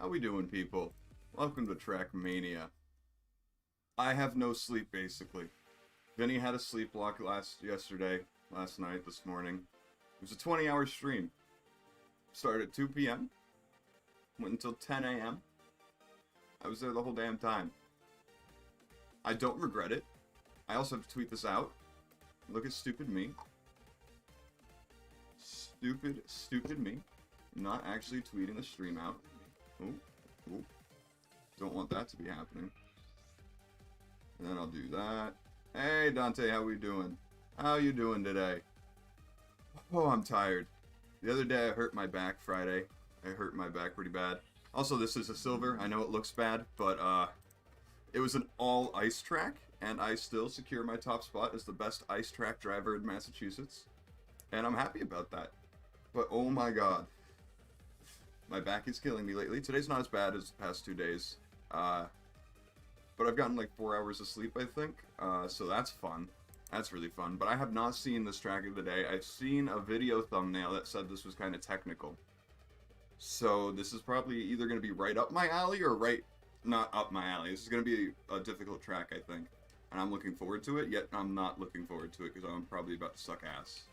How we doing, people? Welcome to Trackmania. I have no sleep, basically. Vinny had a sleep block last night, this morning. It was a 20-hour stream. Started at 2 p.m. Went until 10 a.m. I was there the whole damn time. I don't regret it. I also have to tweet this out. Look at stupid me. Stupid me. Not actually tweeting the stream out. Ooh. Don't want that to be happening. And then I'll do that. Hey, Dante, how we doing? How you doing today? Oh, I'm tired. The other day I hurt my back Friday. I hurt my back pretty bad. Also, this is a silver. I know it looks bad, but it was an all ice track, and I still secure my top spot as the best ice track driver in Massachusetts. And I'm happy about that. But oh my god. My back is killing me lately. Today's not as bad as the past 2 days. But I've gotten like 4 hours of sleep, I think. So that's fun. That's really fun. But I have not seen this track of the day. I've seen a video thumbnail that said this was kind of technical. So this is probably either going to be right up my alley or right not up my alley. This is going to be a difficult track, I think. And I'm looking forward to it, yet I'm not looking forward to it because I'm probably about to suck ass.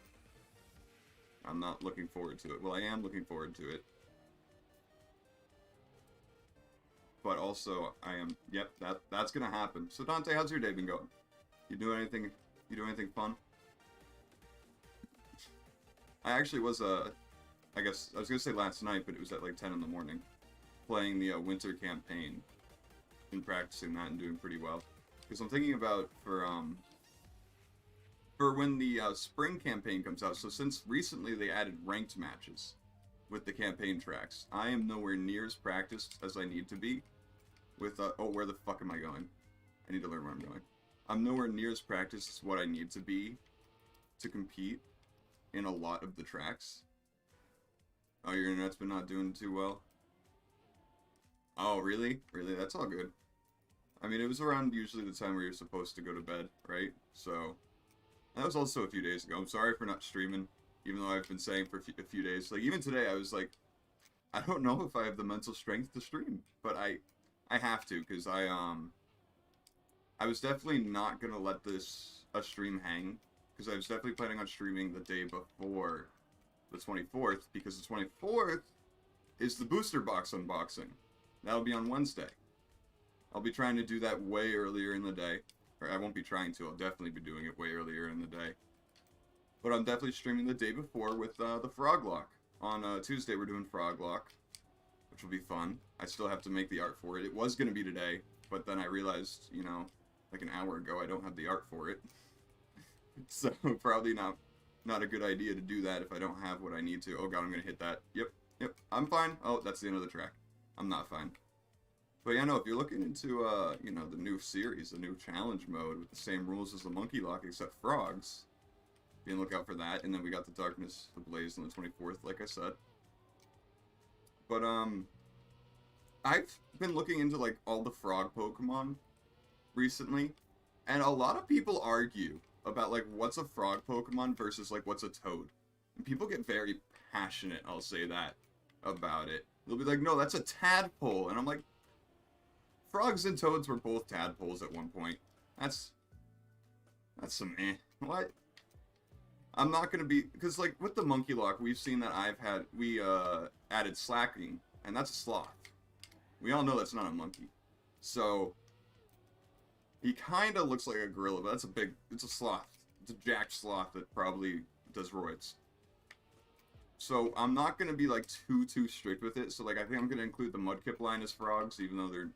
I'm not looking forward to it. Well, I am looking forward to it. But also, I am, yep, that's gonna happen. So Dante, how's your day been going? You do anything fun? I actually was, I guess, I was gonna say last night, but it was at like 10 in the morning, playing the winter campaign, and practicing that and doing pretty well. Because I'm thinking about, for when the spring campaign comes out, so since recently they added ranked matches with the campaign tracks, I am nowhere near as practiced as I need to be with, oh, where the fuck am I going? I need to learn where I'm going. I'm nowhere near as practiced as what I need to be to compete in a lot of the tracks. Oh, your internet's been not doing too well? Oh, really? Really? That's all good. I mean, it was around usually the time where you're supposed to go to bed, right? So, that was also a few days ago. I'm sorry for not streaming, even though I've been saying for a few days. Like, even today, I was like, I don't know if I have the mental strength to stream, but I have to, because I was definitely not going to let this stream hang, because I was definitely planning on streaming the day before the 24th, because the 24th is the booster box unboxing. That'll be on Wednesday. I'll be trying to do that way earlier in the day. Or I won't be trying to, I'll definitely be doing it way earlier in the day. But I'm definitely streaming the day before with the Frog Lock. On Tuesday we're doing Frog Lock, which will be fun. I still have to make the art for it. It was going to be today, but then I realized, you know, like an hour ago I don't have the art for it. So probably not a good idea to do that if I don't have what I need to. Oh god, I'm going to hit that. Yep, I'm fine. Oh, that's the end of the track. I'm not fine. But yeah, no, if you're looking into, you know, the new series, the new challenge mode with the same rules as the Monkey Lock except frogs, be on the lookout for that. And then we got the Darkness Ablaze on the 24th, like I said. But, I've been looking into, like, all the frog Pokemon recently, and a lot of people argue about, like, what's a frog Pokemon versus, like, what's a toad. And people get very passionate, I'll say that, about it. They'll be like, no, that's a tadpole. And I'm like, frogs and toads were both tadpoles at one point. That's some eh. What? I'm not gonna be, because like with the Monkey Lock, we've seen that we added slacking, and that's a sloth. We all know that's not a monkey. So, he kinda looks like a gorilla, but it's a sloth. It's a jacked sloth that probably does roids. So, I'm not gonna be like too strict with it, so like I think I'm gonna include the Mudkip line as frogs, even though they're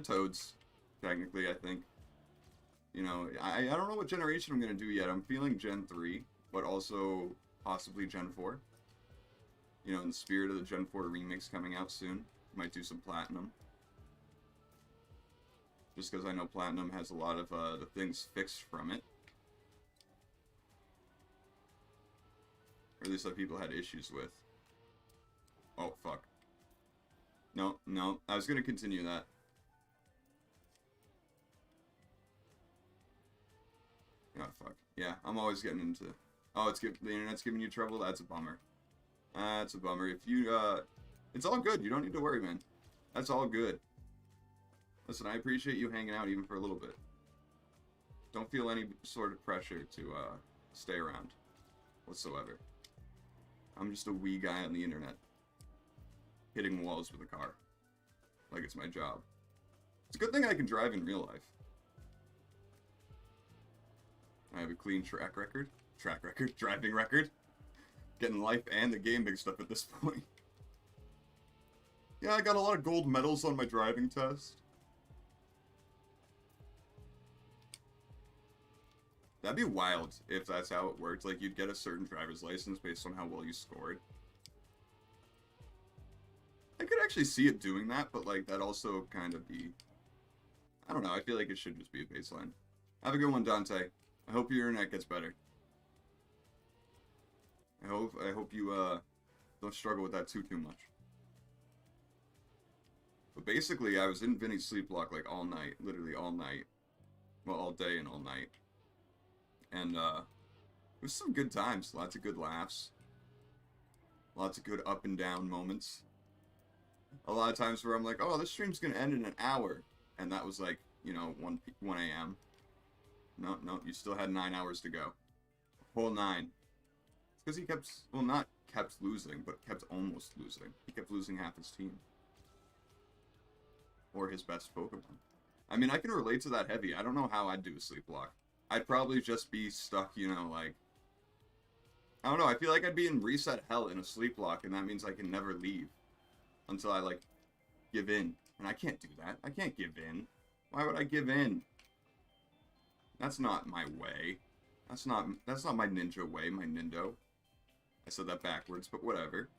toads, technically, I think. You know, I don't know what generation I'm going to do yet. I'm feeling Gen 3, but also possibly Gen 4. You know, in the spirit of the Gen 4 remix coming out soon. Might do some Platinum. Just because I know Platinum has a lot of the things fixed from it. Or at least that people had issues with. Oh, fuck. No, I was going to continue that. Oh, fuck. Yeah, I'm always getting into... Oh, the internet's giving you trouble? That's a bummer. That's a bummer. If It's all good. You don't need to worry, man. That's all good. Listen, I appreciate you hanging out even for a little bit. Don't feel any sort of pressure to stay around whatsoever. I'm just a wee guy on the internet hitting walls with a car like it's my job. It's a good thing I can drive in real life. I have a clean driving record. Getting life and the game mixed up at this point. Yeah, I got a lot of gold medals on my driving test. That'd be wild if that's how it worked. Like, you'd get a certain driver's license based on how well you scored. I could actually see it doing that, but, like, that also kind of be... I don't know, I feel like it should just be a baseline. Have a good one, Dante. I hope your internet gets better. I hope you, don't struggle with that too much. But basically, I was in Vinny's sleep block, like, all night. Literally all night. Well, all day and all night. And, it was some good times. Lots of good laughs. Lots of good up and down moments. A lot of times where I'm like, oh, this stream's gonna end in an hour. And that was like, you know, 1 a.m. No, you still had 9 hours to go. Whole 9. It's because he kept, well, not kept losing, but kept almost losing. He kept losing half his team. Or his best Pokemon. I mean, I can relate to that heavy. I don't know how I'd do a sleep block. I'd probably just be stuck, you know, like... I don't know, I feel like I'd be in reset hell in a sleep block, and that means I can never leave. Until I, like, give in. And I can't do that. I can't give in. Why would I give in? That's not my way. That's not my ninja way, my nindo. I said that backwards, but whatever.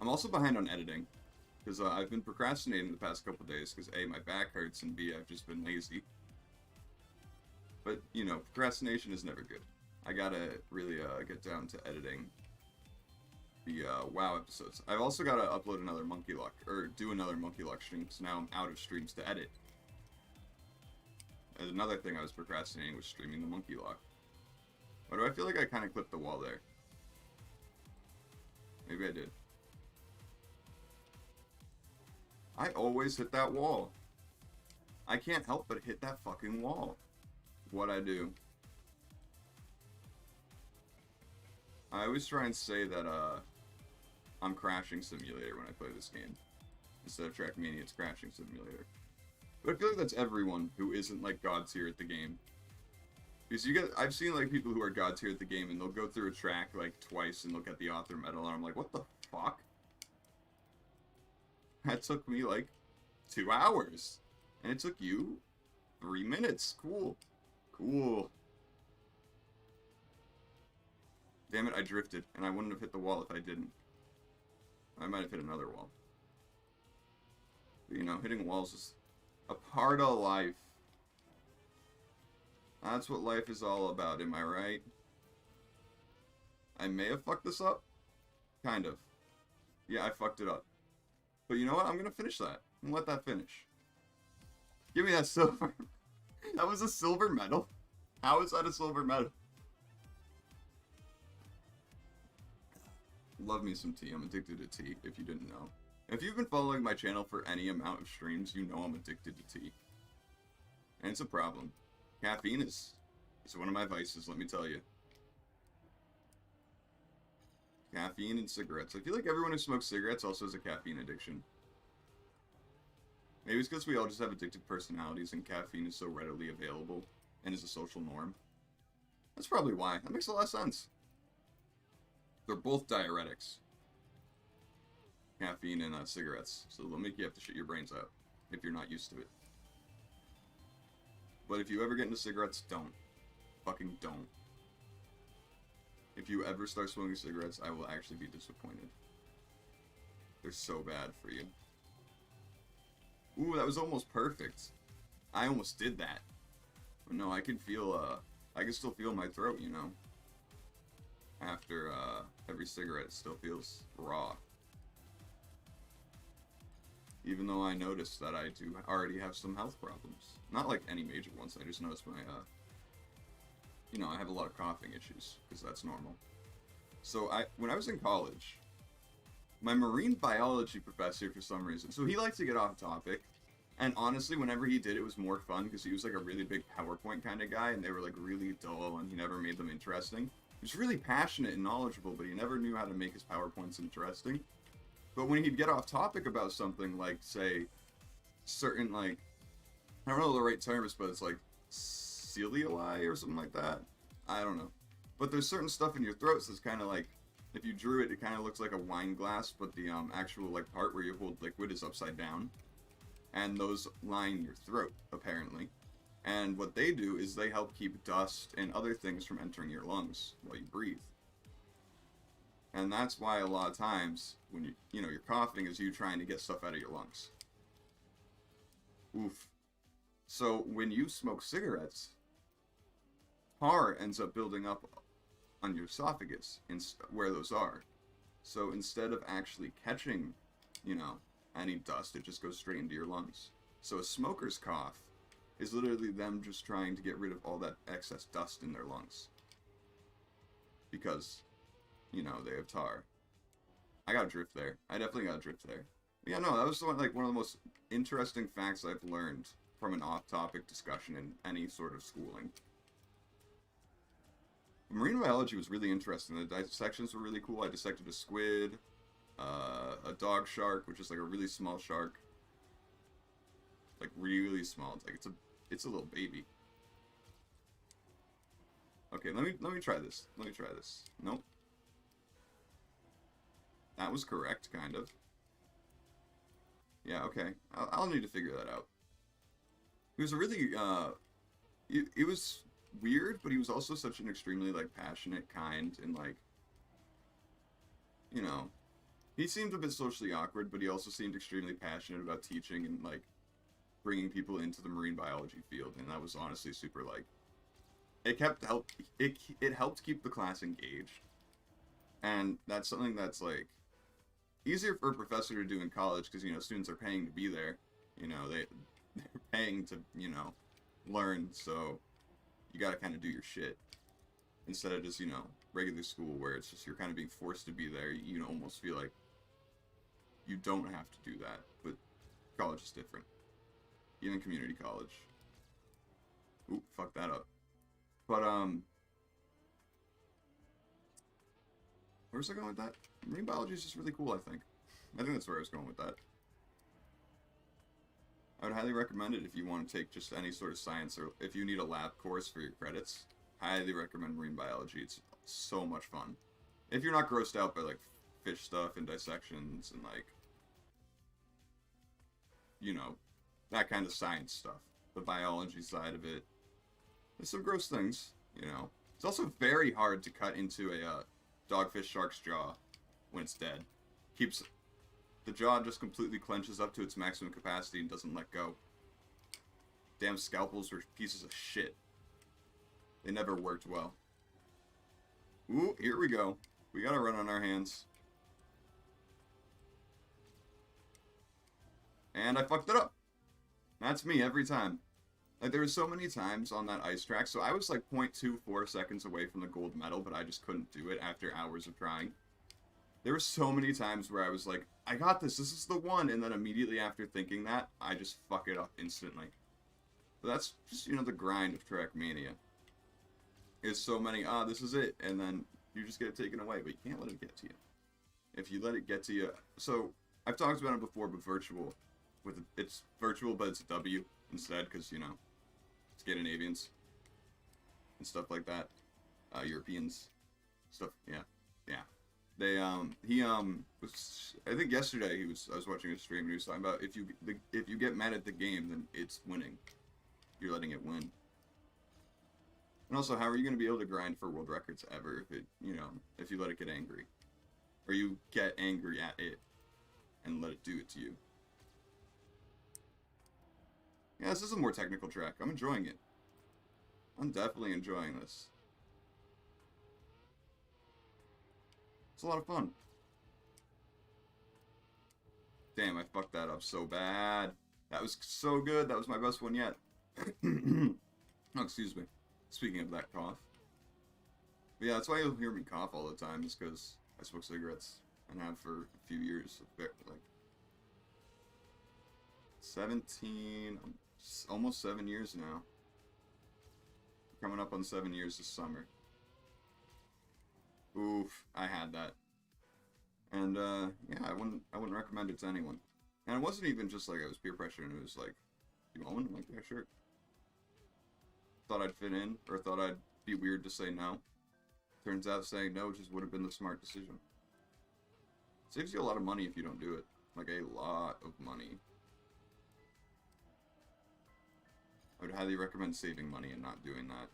I'm also behind on editing. Because I've been procrastinating the past couple days, because A, my back hurts, and B, I've just been lazy. But, you know, procrastination is never good. I gotta really get down to editing the WoW episodes. I've also gotta upload another Monkey Luck, or do another Monkey Luck stream, so now I'm out of streams to edit. And another thing I was procrastinating was streaming the Monkey Luck. Why do I feel like I kind of clipped the wall there? Maybe I did. I always hit that wall. I can't help but hit that fucking wall. What I do. I always try and say that, I'm Crashing Simulator when I play this game. Instead of Trackmania, it's Crashing Simulator. But I feel like that's everyone who isn't, like, god tier at the game. Because I've seen, like, people who are god tier at the game, and they'll go through a track, like, twice and look at the author medal, and I'm like, what the fuck? That took me, like, 2 hours. And it took you 3 minutes. Cool. Cool. Damn it, I drifted, and I wouldn't have hit the wall if I didn't. I might have hit another wall. But, you know, hitting walls is a part of life. That's what life is all about, am I right? I may have fucked this up. Kind of. Yeah, I fucked it up. But you know what? I'm gonna finish that. And let that finish. Give me that silver. That was a silver medal? How is that a silver medal? Love me some tea. I'm addicted to tea, if you didn't know. If you've been following my channel for any amount of streams, you know I'm addicted to tea. And it's a problem. Caffeine is one of my vices, let me tell you. Caffeine and cigarettes. I feel like everyone who smokes cigarettes also has a caffeine addiction. Maybe it's because we all just have addictive personalities and caffeine is so readily available and is a social norm. That's probably why. That makes a lot of sense. They're both diuretics. Caffeine and cigarettes. So they'll make you have to shit your brains out if you're not used to it. But if you ever get into cigarettes, don't. Fucking don't. If you ever start smoking cigarettes, I will actually be disappointed. They're so bad for you. Ooh, that was almost perfect. I almost did that. But no, I can feel, I can still feel my throat, you know. After, every cigarette, it still feels raw. Even though I noticed that I do already have some health problems. Not like any major ones, I just noticed my, you know, I have a lot of coughing issues, because that's normal. So when I was in college, my marine biology professor, for some reason, so he liked to get off topic. And honestly, whenever he did, it was more fun because he was like a really big PowerPoint kind of guy, and they were like really dull, and he never made them interesting. He was really passionate and knowledgeable, but he never knew how to make his PowerPoints interesting. But when he'd get off topic about something, like, say, certain, like, I don't know the right terms, but it's like celiaci or something like that. I don't know. But there's certain stuff in your throat that's kind of like, if you drew it, it kind of looks like a wine glass, but the actual like part where you hold liquid is upside down. And those line your throat, apparently. And what they do is they help keep dust and other things from entering your lungs while you breathe. And that's why a lot of times when you're coughing is you trying to get stuff out of your lungs. Oof. So when you smoke cigarettes, tar ends up building up on your esophagus where those are. So instead of actually catching, any dust, it just goes straight into your lungs. So a smoker's cough is literally them just trying to get rid of all that excess dust in their lungs. Because, they have tar. I got a drift there. I definitely got a drift there. But yeah, no, that was one of the most interesting facts I've learned from an off-topic discussion in any sort of schooling. Marine biology was really interesting. The dissections were really cool. I dissected a squid, a dog shark, which is like a really small shark, like really small. It's a little baby. Okay, let me try this. Nope. That was correct, kind of. Yeah, okay. I'll need to figure that out. He was a really it was weird, but he was also such an extremely like passionate, kind, and like, he seemed a bit socially awkward, but he also seemed extremely passionate about teaching and like bringing people into the marine biology field, and that was honestly super like it helped keep the class engaged, and that's something that's like easier for a professor to do in college because students are paying to be there, they're paying to learn, so you got to kind of do your shit instead of just regular school where it's just you're kind of being forced to be there. You almost feel like you don't have to do that, but college is different. Even community college. Oop, fuck that up. But where's I going with that? Marine biology is just really cool, I think that's where I was going with that. I would highly recommend it if you want to take just any sort of science, or if you need a lab course for your credits. Highly recommend marine biology. It's so much fun. If you're not grossed out by like fish stuff and dissections and like, that kind of science stuff. The biology side of it. There's some gross things, It's also very hard to cut into a dogfish shark's jaw when it's dead. The jaw just completely clenches up to its maximum capacity and doesn't let go. Damn scalpels were pieces of shit. They never worked well. Ooh, here we go. We gotta run on our hands. And I fucked it up. That's me every time. Like, there were so many times on that ice track, so I was like 0.24 seconds away from the gold medal, but I just couldn't do it after hours of trying. There were so many times where I was like, I got this is the one, and then immediately after thinking that, I just fuck it up instantly. But that's just, the grind of Trackmania. Is so many, this is it, and then you just get it taken away, but you can't let it get to you. If you let it get to you, so, I've talked about it before, but virtual. It's virtual, but it's a W instead, because, Scandinavians and stuff like that, Europeans, stuff, yeah. They, was, I think yesterday I was watching a stream and he was talking about if you get mad at the game, then it's winning. You're letting it win. And also, how are you going to be able to grind for world records ever if you let it get angry? Or you get angry at it and let it do it to you. Yeah, this is a more technical track. I'm enjoying it. I'm definitely enjoying this. It's a lot of fun. Damn, I fucked that up so bad. That was so good. That was my best one yet. Oh, excuse me. Speaking of that cough. But yeah, that's why you'll hear me cough all the time, is because I smoke cigarettes. and have for a few years, like 17, almost 7 years now. Coming up on 7 years this summer. Oof, I had that. And yeah, I wouldn't recommend it to anyone. And it wasn't even just like I was peer pressured, it was like, you want one? I'm like, yeah, sure. Thought I'd fit in, or thought I'd be weird to say no. Turns out saying no just would have been the smart decision. Saves you a lot of money if you don't do it. Like, a lot of money. I would highly recommend saving money and not doing that.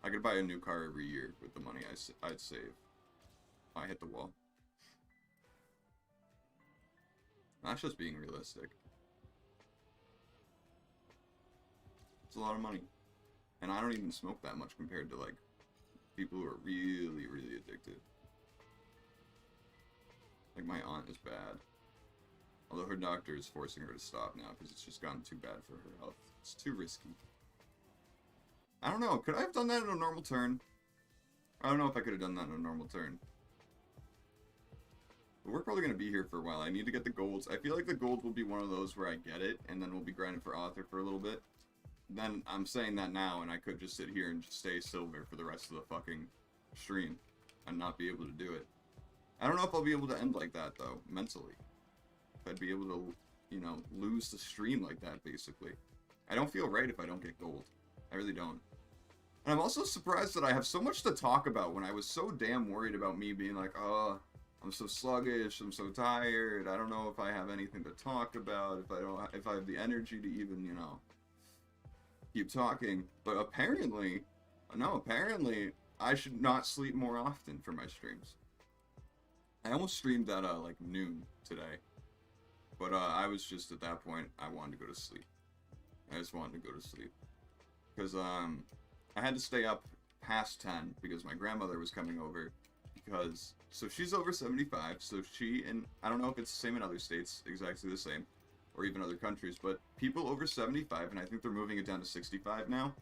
I could buy a new car every year with the money I'd save. I hit the wall. That's just being realistic. It's a lot of money. And I don't even smoke that much compared to, like, people who are really, really addicted. Like, my aunt is bad. Although her doctor is forcing her to stop now because it's just gotten too bad for her health. It's too risky. I don't know. Could I have done that in a normal turn? I don't know if I could have done that in a normal turn. But we're probably going to be here for a while. I need to get the golds. I feel like the gold will be one of those where I get it, and then we'll be grinding for author for a little bit. Then I'm saying that now, and I could just sit here and just stay silver for the rest of the fucking stream and not be able to do it. I don't know if I'll be able to end like that, though, mentally. If I'd be able to, you know, lose the stream like that, basically. I don't feel right if I don't get gold. I really don't. And I'm also surprised that I have so much to talk about when I was so damn worried about me being like, oh, I'm so sluggish, I'm so tired, I don't know if I have anything to talk about, if I have the energy to even, you know, keep talking. But apparently, I should not sleep more often for my streams. I almost streamed at, like, noon today. But, I was just, at that point, I wanted to go to sleep. I just wanted to go to sleep. Because, I had to stay up past 10 because my grandmother was coming over. Because, so she's over 75, so she, and I don't know if it's the same in other states, exactly the same, or even other countries, but people over 75, and I think they're moving it down to 65 now,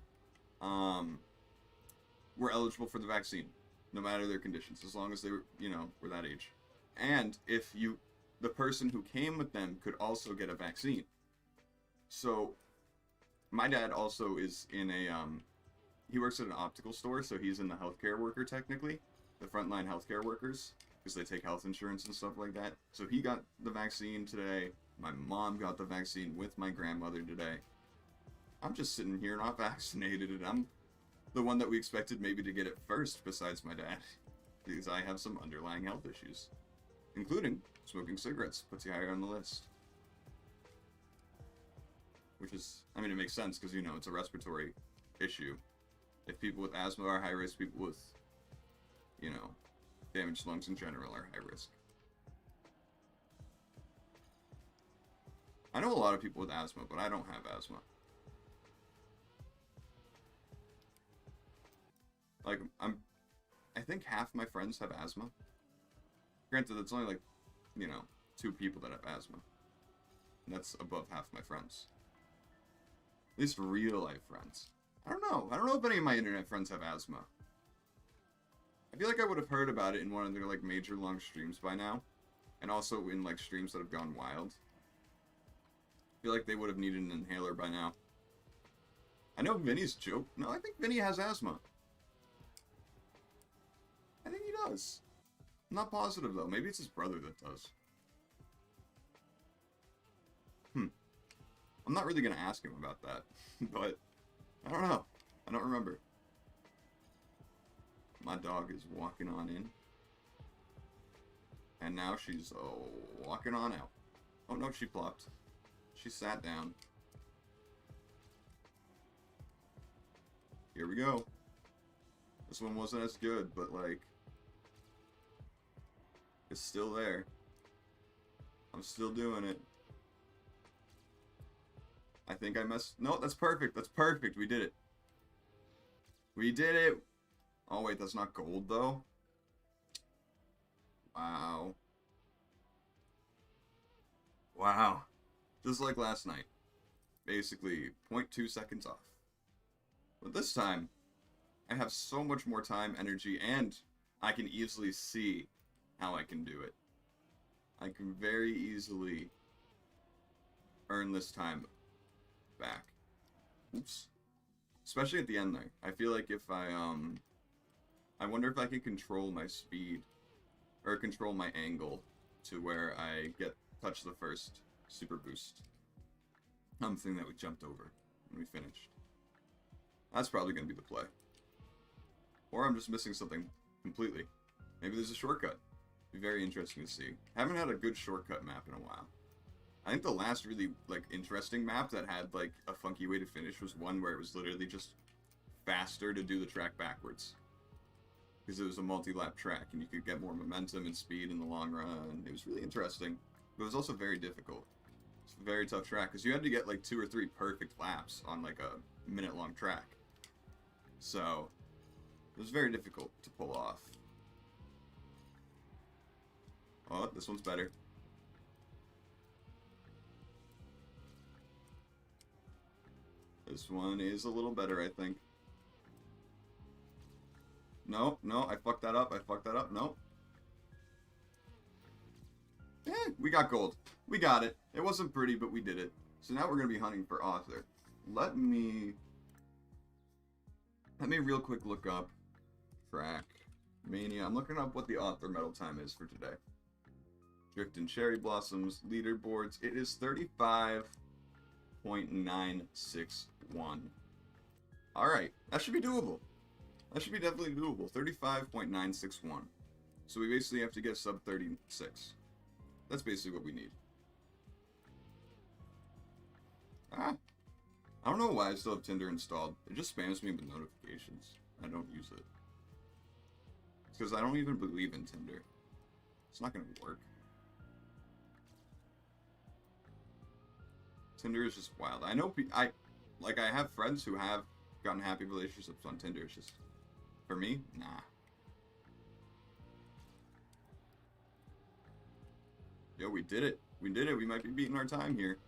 were eligible for the vaccine, no matter their conditions, as long as they were, you know, were that age. And if the person who came with them could also get a vaccine. So, my dad also is in a, he works at an optical store, so he's in the healthcare worker, technically. The frontline healthcare workers, because they take health insurance and stuff like that. So he got the vaccine today. My mom got the vaccine with my grandmother today. I'm just sitting here not vaccinated, and I'm the one that we expected maybe to get it first, besides my dad. Because I have some underlying health issues. Including smoking cigarettes, puts you higher on the list. Which is, I mean, it makes sense, because, you know, it's a respiratory issue. If people with asthma are high risk, people with, you know, damaged lungs in general are high risk. I know a lot of people with asthma, but I don't have asthma. Like, I think half my friends have asthma. Granted, it's only like, you know, 2 people that have asthma. And that's above half my friends. At least real life friends. I don't know. I don't know if any of my internet friends have asthma. I feel like I would have heard about it in one of their, like, major long streams by now. And also in, like, streams that have gone wild. I feel like they would have needed an inhaler by now. I know Vinny's joke. No, I think Vinny has asthma. I think he does. I'm not positive, though. Maybe it's his brother that does. I'm not really going to ask him about that. But, I don't know. I don't remember. My dog is walking on in. And now she's walking on out. Oh no, she plopped. She sat down. Here we go. This one wasn't as good, but like, it's still there. I'm still doing it. I think I messed. No, that's perfect. That's perfect. We did it. We did it. Oh wait, that's not gold though. Wow. Wow. Just like last night. Basically, 0.2 seconds off. But this time, I have so much more time, energy, and I can easily see how I can do it. I can very easily earn this time back. Oops. Especially at the end there. I feel like if I wonder if I can control my speed, or control my angle, to where I touch the first super boost. Thing that we jumped over when we finished. That's probably going to be the play. Or I'm just missing something completely. Maybe there's a shortcut. Be very interesting to see. Haven't had a good shortcut map in a while. I think the last really, like, interesting map that had, like, a funky way to finish was one where it was literally just faster to do the track backwards. Because it was a multi-lap track, and you could get more momentum and speed in the long run. It was really interesting. But it was also very difficult. It's a very tough track, because you had to get, like, 2 or 3 perfect laps on, like, a minute-long track. So, it was very difficult to pull off. Oh, this one's better. This one is a little better, I think. No, I fucked that up. No. We got gold. We got it. It wasn't pretty, but we did it. So now we're going to be hunting for author. Let me real quick look up Trackmania. I'm looking up what the author medal time is for today. Drift and Cherry Blossoms, leaderboards. It is 35.961. Alright, that should be doable. That should be definitely doable. 35.961. So we basically have to get sub 36. That's basically what we need. I don't know why I still have Tinder installed. It just spams me with notifications. I don't use it. It's because I don't even believe in Tinder. It's not going to work. Tinder is just wild. I know I have friends who have gotten happy relationships on Tinder. It's just, for me, nah. Yo, we did it. We did it. We might be beating our time here.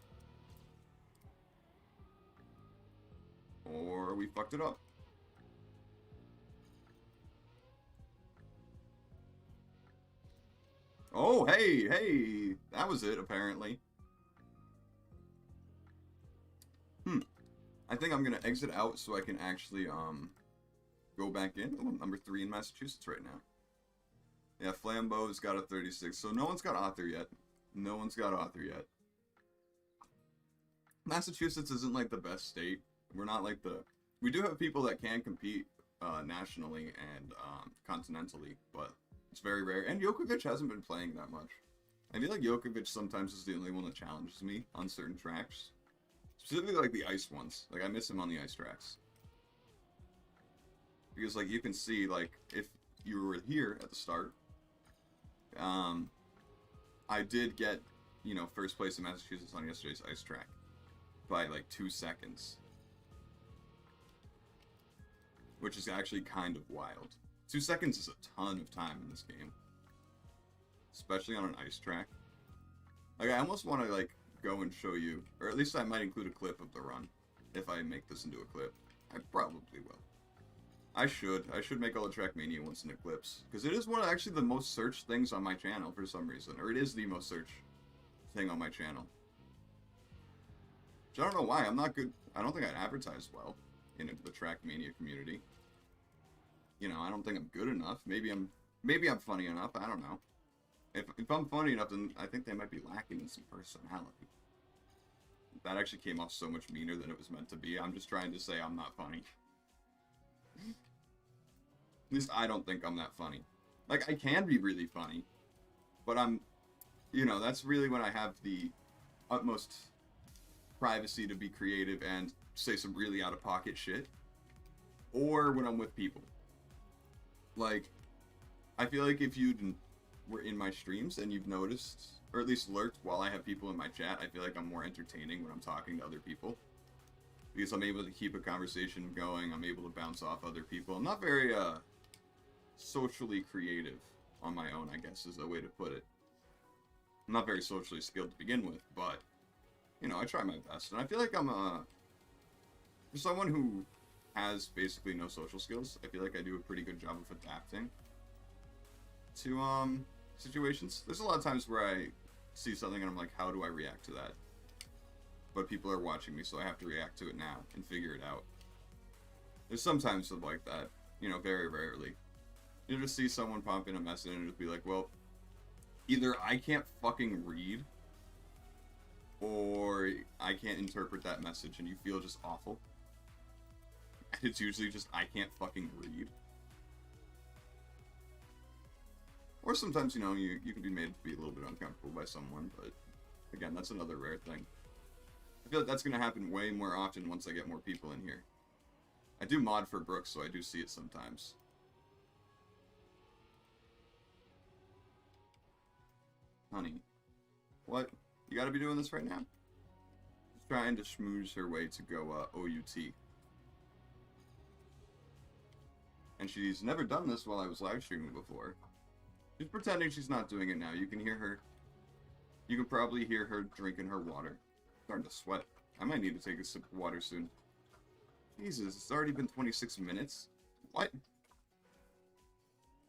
Or we fucked it up. Oh, hey. That was it, apparently. I think I'm going to exit out so I can actually, go back in. Oh, number 3 in Massachusetts right now. Yeah, Flambeau's got a 36, so no one's got author yet. No one's got author yet. Massachusetts isn't, like, the best state. We're not, like, we do have people that can compete, nationally and, continentally, but it's very rare. And Djokovic hasn't been playing that much. I feel like Djokovic sometimes is the only one that challenges me on certain tracks. Specifically, like, the ice ones. Like, I miss him on the ice tracks. Because, like, you can see, like, if you were here at the start, I did get, you know, first place in Massachusetts on yesterday's ice track by, like, 2 seconds. Which is actually kind of wild. 2 seconds is a ton of time in this game. Especially on an ice track. Like, I almost want to, like, go and show you, or at least I might include a clip of the run, if I make this into a clip. I probably will. I should make all the Trackmania ones into clips, because it is one of actually the most searched things on my channel for some reason, or it is the most searched thing on my channel. Which I don't know why, I'm not good, I don't think I advertise well in the Trackmania community. You know, I don't think I'm good enough, maybe I'm funny enough, I don't know. If I'm funny enough, then I think they might be lacking in some personality. That actually came off so much meaner than it was meant to be. I'm just trying to say I'm not funny. At least I don't think I'm that funny. Like, I can be really funny, but you know, that's really when I have the utmost privacy to be creative and say some really out-of-pocket shit. Or when I'm with people. Like, I feel like if you were in my streams and you've noticed, or at least lurked while I have people in my chat, I feel like I'm more entertaining when I'm talking to other people. Because I'm able to keep a conversation going, I'm able to bounce off other people. I'm not very, socially creative on my own, I guess is the way to put it. I'm not very socially skilled to begin with, but, you know, I try my best. And I feel like I'm, for someone who has basically no social skills, I feel like I do a pretty good job of adapting. to situations. There's a lot of times where I see something and I'm like, how do I react to that? But people are watching me, so I have to react to it now and figure it out. There's sometimes like that, you know, very rarely. You'll just see someone pop in a message and just be like, well, either I can't fucking read, or I can't interpret that message, and you feel just awful. And it's usually just, I can't fucking read. Or sometimes, you know, you can be made to be a little bit uncomfortable by someone, but again, that's another rare thing. I feel like that's going to happen way more often once I get more people in here. I do mod for Brooks, so I do see it sometimes. Honey. What? You gotta be doing this right now? She's trying to schmooze her way to go OUT. And she's never done this while I was live streaming before. She's pretending she's not doing it now. You can hear her. You can probably hear her drinking her water. Starting to sweat. I might need to take a sip of water soon. Jesus, it's already been 26 minutes? What?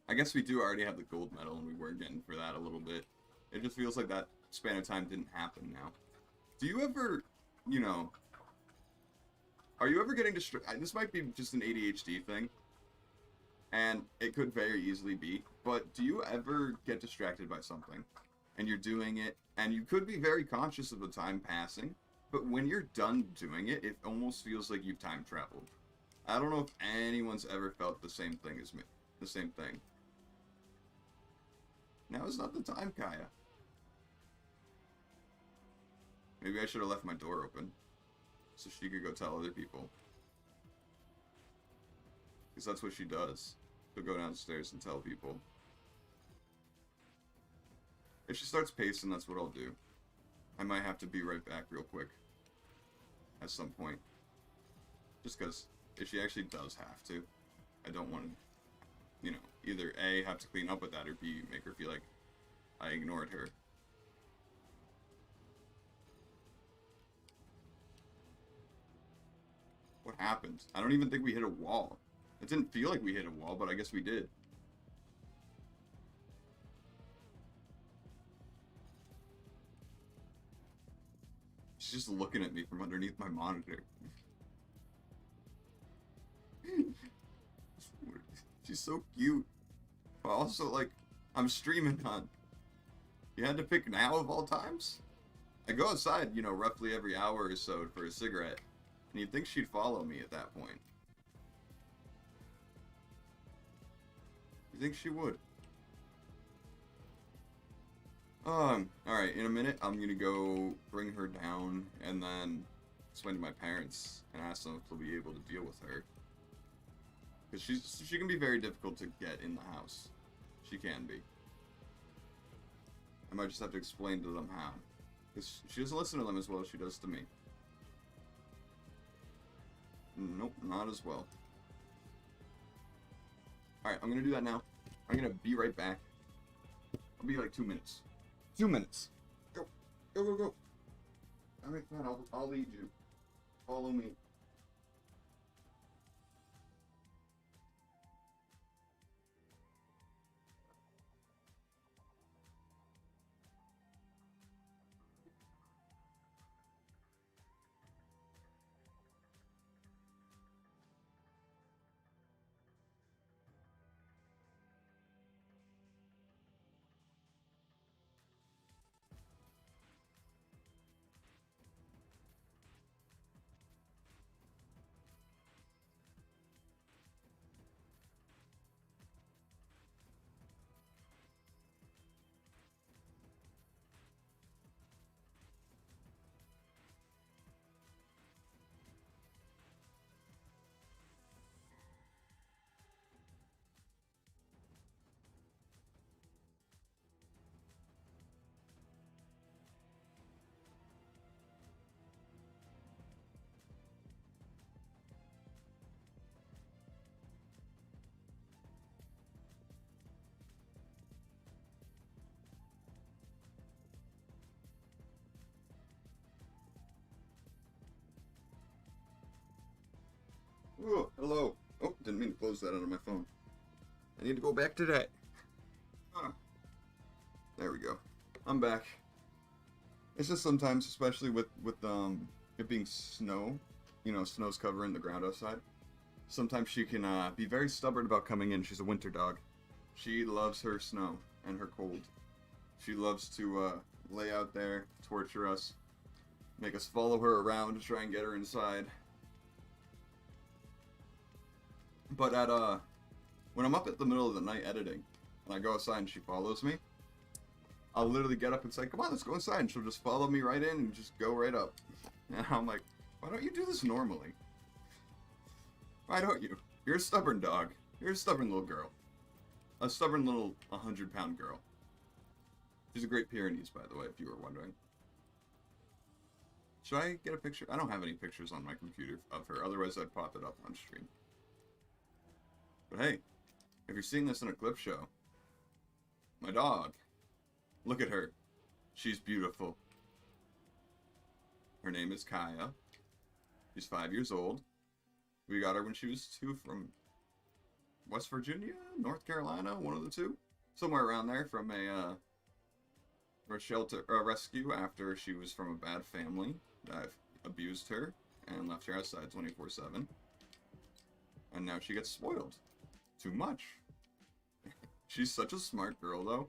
I guess we do already have the gold medal, and we were getting for that a little bit. It just feels like that span of time didn't happen now. Do you ever, you know... Are you ever getting distracted? This might be just an ADHD thing. And it could very easily be. But do you ever get distracted by something? And you're doing it, and you could be very conscious of the time passing. But when you're done doing it, it almost feels like you've time traveled. I don't know if anyone's ever felt the same thing as me. The same thing. Now is not the time, Kaya. Maybe I should have left my door open. So she could go tell other people. Because that's what she does. She'll go downstairs and tell people. If she starts pacing, that's what I'll do. I might have to be right back real quick. At some point. Just because if she actually does have to, I don't want to, you know, either A, have to clean up with that, or B, make her feel like I ignored her. What happened? I don't even think we hit a wall. It didn't feel like we hit a wall, but I guess we did. She's just looking at me from underneath my monitor. She's so cute. But also, like, I'm streaming on. You had to pick now of all times? I go outside, you know, roughly every hour or so for a cigarette. And you'd think she'd follow me at that point. You think she would? Alright, in a minute, I'm gonna go bring her down and then explain to my parents and ask them if they'll be able to deal with her. Because she can be very difficult to get in the house. She can be. I might just have to explain to them how. Because she doesn't listen to them as well as she does to me. Nope, not as well. Alright, I'm gonna do that now. I'm gonna be right back. I'll be like 2 minutes. 2 minutes. Go. Go, go, go. Alright, fine, I'll lead you. Follow me. Oh, hello. Oh, didn't mean to close that out of my phone. I need to go back to that. go. I'm back. It's just sometimes, especially with it being snow, you know, snow's covering the ground outside. Sometimes she can be very stubborn about coming in. She's a winter dog. She loves her snow and her cold. She loves to lay out there, torture us, make us follow her around to try and get her inside. But when I'm up at the middle of the night editing, and I go outside and she follows me, I'll literally get up and say, come on, let's go inside. And she'll just follow me right in and just go right up. And I'm like, why don't you do this normally? Why don't you? You're a stubborn dog. You're a stubborn little girl. A stubborn little 100-pound girl. She's a Great Pyrenees, by the way, if you were wondering. Should I get a picture? I don't have any pictures on my computer of her. Otherwise, I'd pop it up on stream. But hey, if you're seeing this in a clip show, my dog, look at her. She's beautiful. Her name is Kaya. She's 5 years old. We got her when she was 2 from West Virginia, North Carolina, one of the two. Somewhere around there from a shelter, rescue after she was from a bad family that abused her and left her outside 24/7. And now she gets spoiled. Too much. She's such a smart girl, though.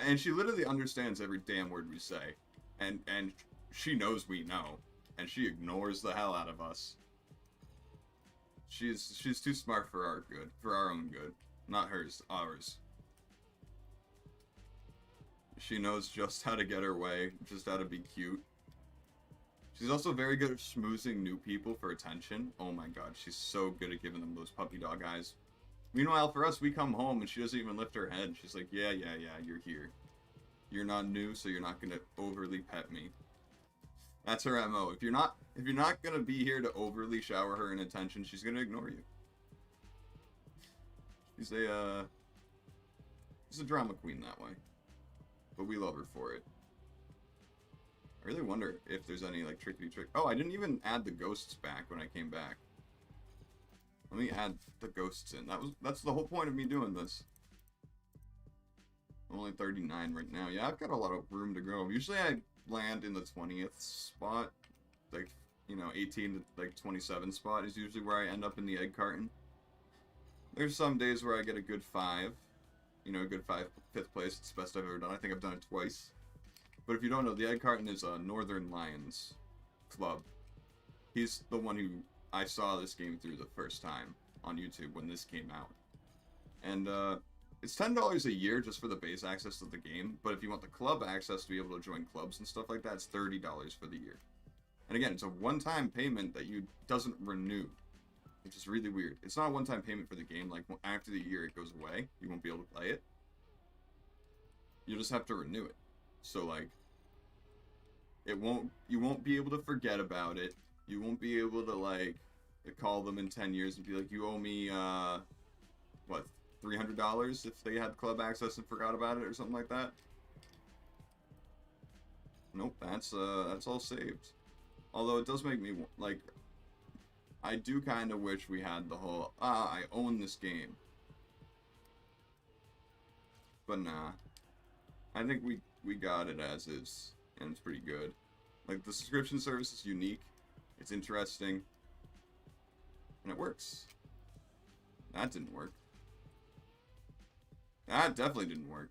And she literally understands every damn word we say. And she knows we know. And she ignores the hell out of us. She's too smart for our good. For our own good. Not hers. Ours. She knows just how to get her way. Just how to be cute. She's also very good at schmoozing new people for attention. Oh my god. She's so good at giving them those puppy dog eyes. Meanwhile, for us, we come home and she doesn't even lift her head. She's like, yeah, you're here. You're not new, so you're not gonna overly pet me. That's her MO. If you're not gonna be here to overly shower her in attention, she's gonna ignore you. She's a drama queen that way. But we love her for it. I really wonder if there's any like trickety trick. Oh, I didn't even add the ghosts back when I came back. Let me add the ghosts in. That's the whole point of me doing this. I'm only 39 right now. Yeah, I've got a lot of room to grow. Usually I land in the 20th spot. Like, you know, 18 to like 27 spot is usually where I end up in the egg carton. There's some days where I get a good 5. You know, a good 5th place. It's the best I've ever done. I think I've done it twice. But if you don't know, the egg carton is a Northern Lions club. He's the one who I saw this game through the first time on YouTube when this came out. And it's $10 a year just for the base access to the game, but if you want the club access to be able to join clubs and stuff like that, it's $30 for the year. And again, it's a one-time payment that doesn't renew, which is really weird. It's not a one-time payment for the game, like after the year it goes away, you won't be able to play it. You'll just have to renew it. So like, you won't be able to forget about it. You won't be able to, like, call them in 10 years and be like, you owe me, what, $300 if they had club access and forgot about it or something like that? Nope, that's all saved. Although it does make me, like, I do kind of wish we had the whole, I own this game. But nah. I think we got it as is, and it's pretty good. Like, the subscription service is unique. It's interesting. And it works. That didn't work. That definitely didn't work.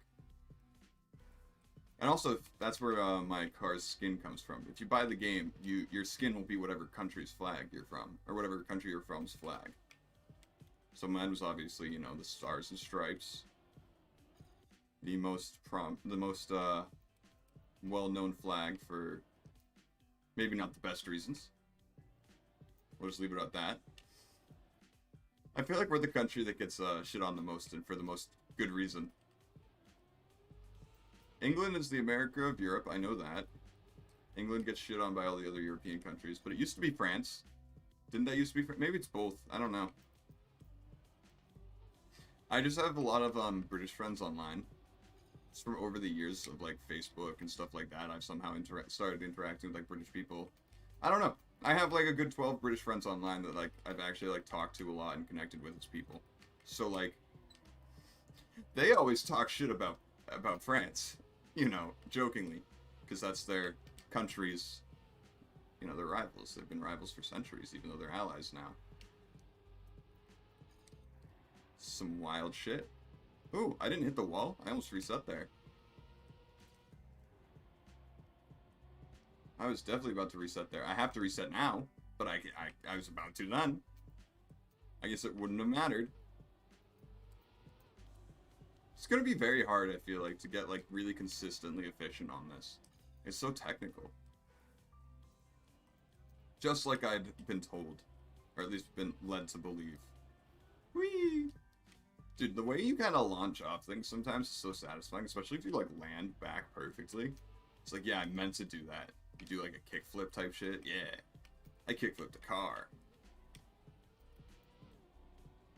And also, that's where my car's skin comes from. If you buy the game, your skin will be whatever country's flag you're from. Or whatever country you're from's flag. So mine was obviously, you know, the Stars and Stripes. The most well-known flag for maybe not the best reasons. We'll just leave it at that. I feel like we're the country that gets shit on the most and for the most good reason. England is the America of Europe, I know that. England gets shit on by all the other European countries, but it used to be France. Didn't that used to be maybe it's both, I don't know. I just have a lot of British friends online. Just from over the years of like Facebook and stuff like that, I've somehow started interacting with like British people. I don't know. I have like a good 12 British friends online that like I've actually like talked to a lot and connected with as people. So like they always talk shit about France. You know, jokingly, because that's their country's, you know, their rivals. They've been rivals for centuries, even though they're allies now. Some wild shit. Ooh, I didn't hit the wall. I almost reset there. I was definitely about to reset there. I have to reset now, but I was about to then. I guess it wouldn't have mattered. It's gonna be very hard, I feel like, to get, like, really consistently efficient on this. It's so technical. Just like I'd been told. Or at least been led to believe. Whee! Dude, the way you kind of launch off things sometimes is so satisfying, especially if you, like, land back perfectly. It's like, yeah, I meant to do that. You do, like, a kickflip type shit. Yeah. I kickflipped a car.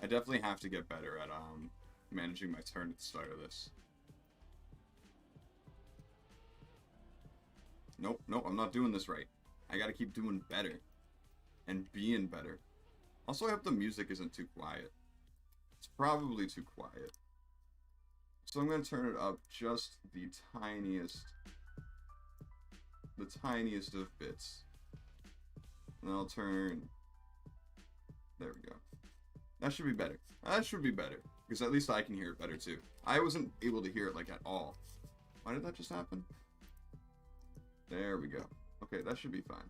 I definitely have to get better at, managing my turn at the start of this. Nope, I'm not doing this right. I gotta keep doing better. And being better. Also, I hope the music isn't too quiet. It's probably too quiet. So I'm gonna turn it up just the tiniest of bits. And I'll turn... There we go. That should be better. That should be better. Because at least I can hear it better, too. I wasn't able to hear it, like, at all. Why did that just happen? There we go. Okay, that should be fine.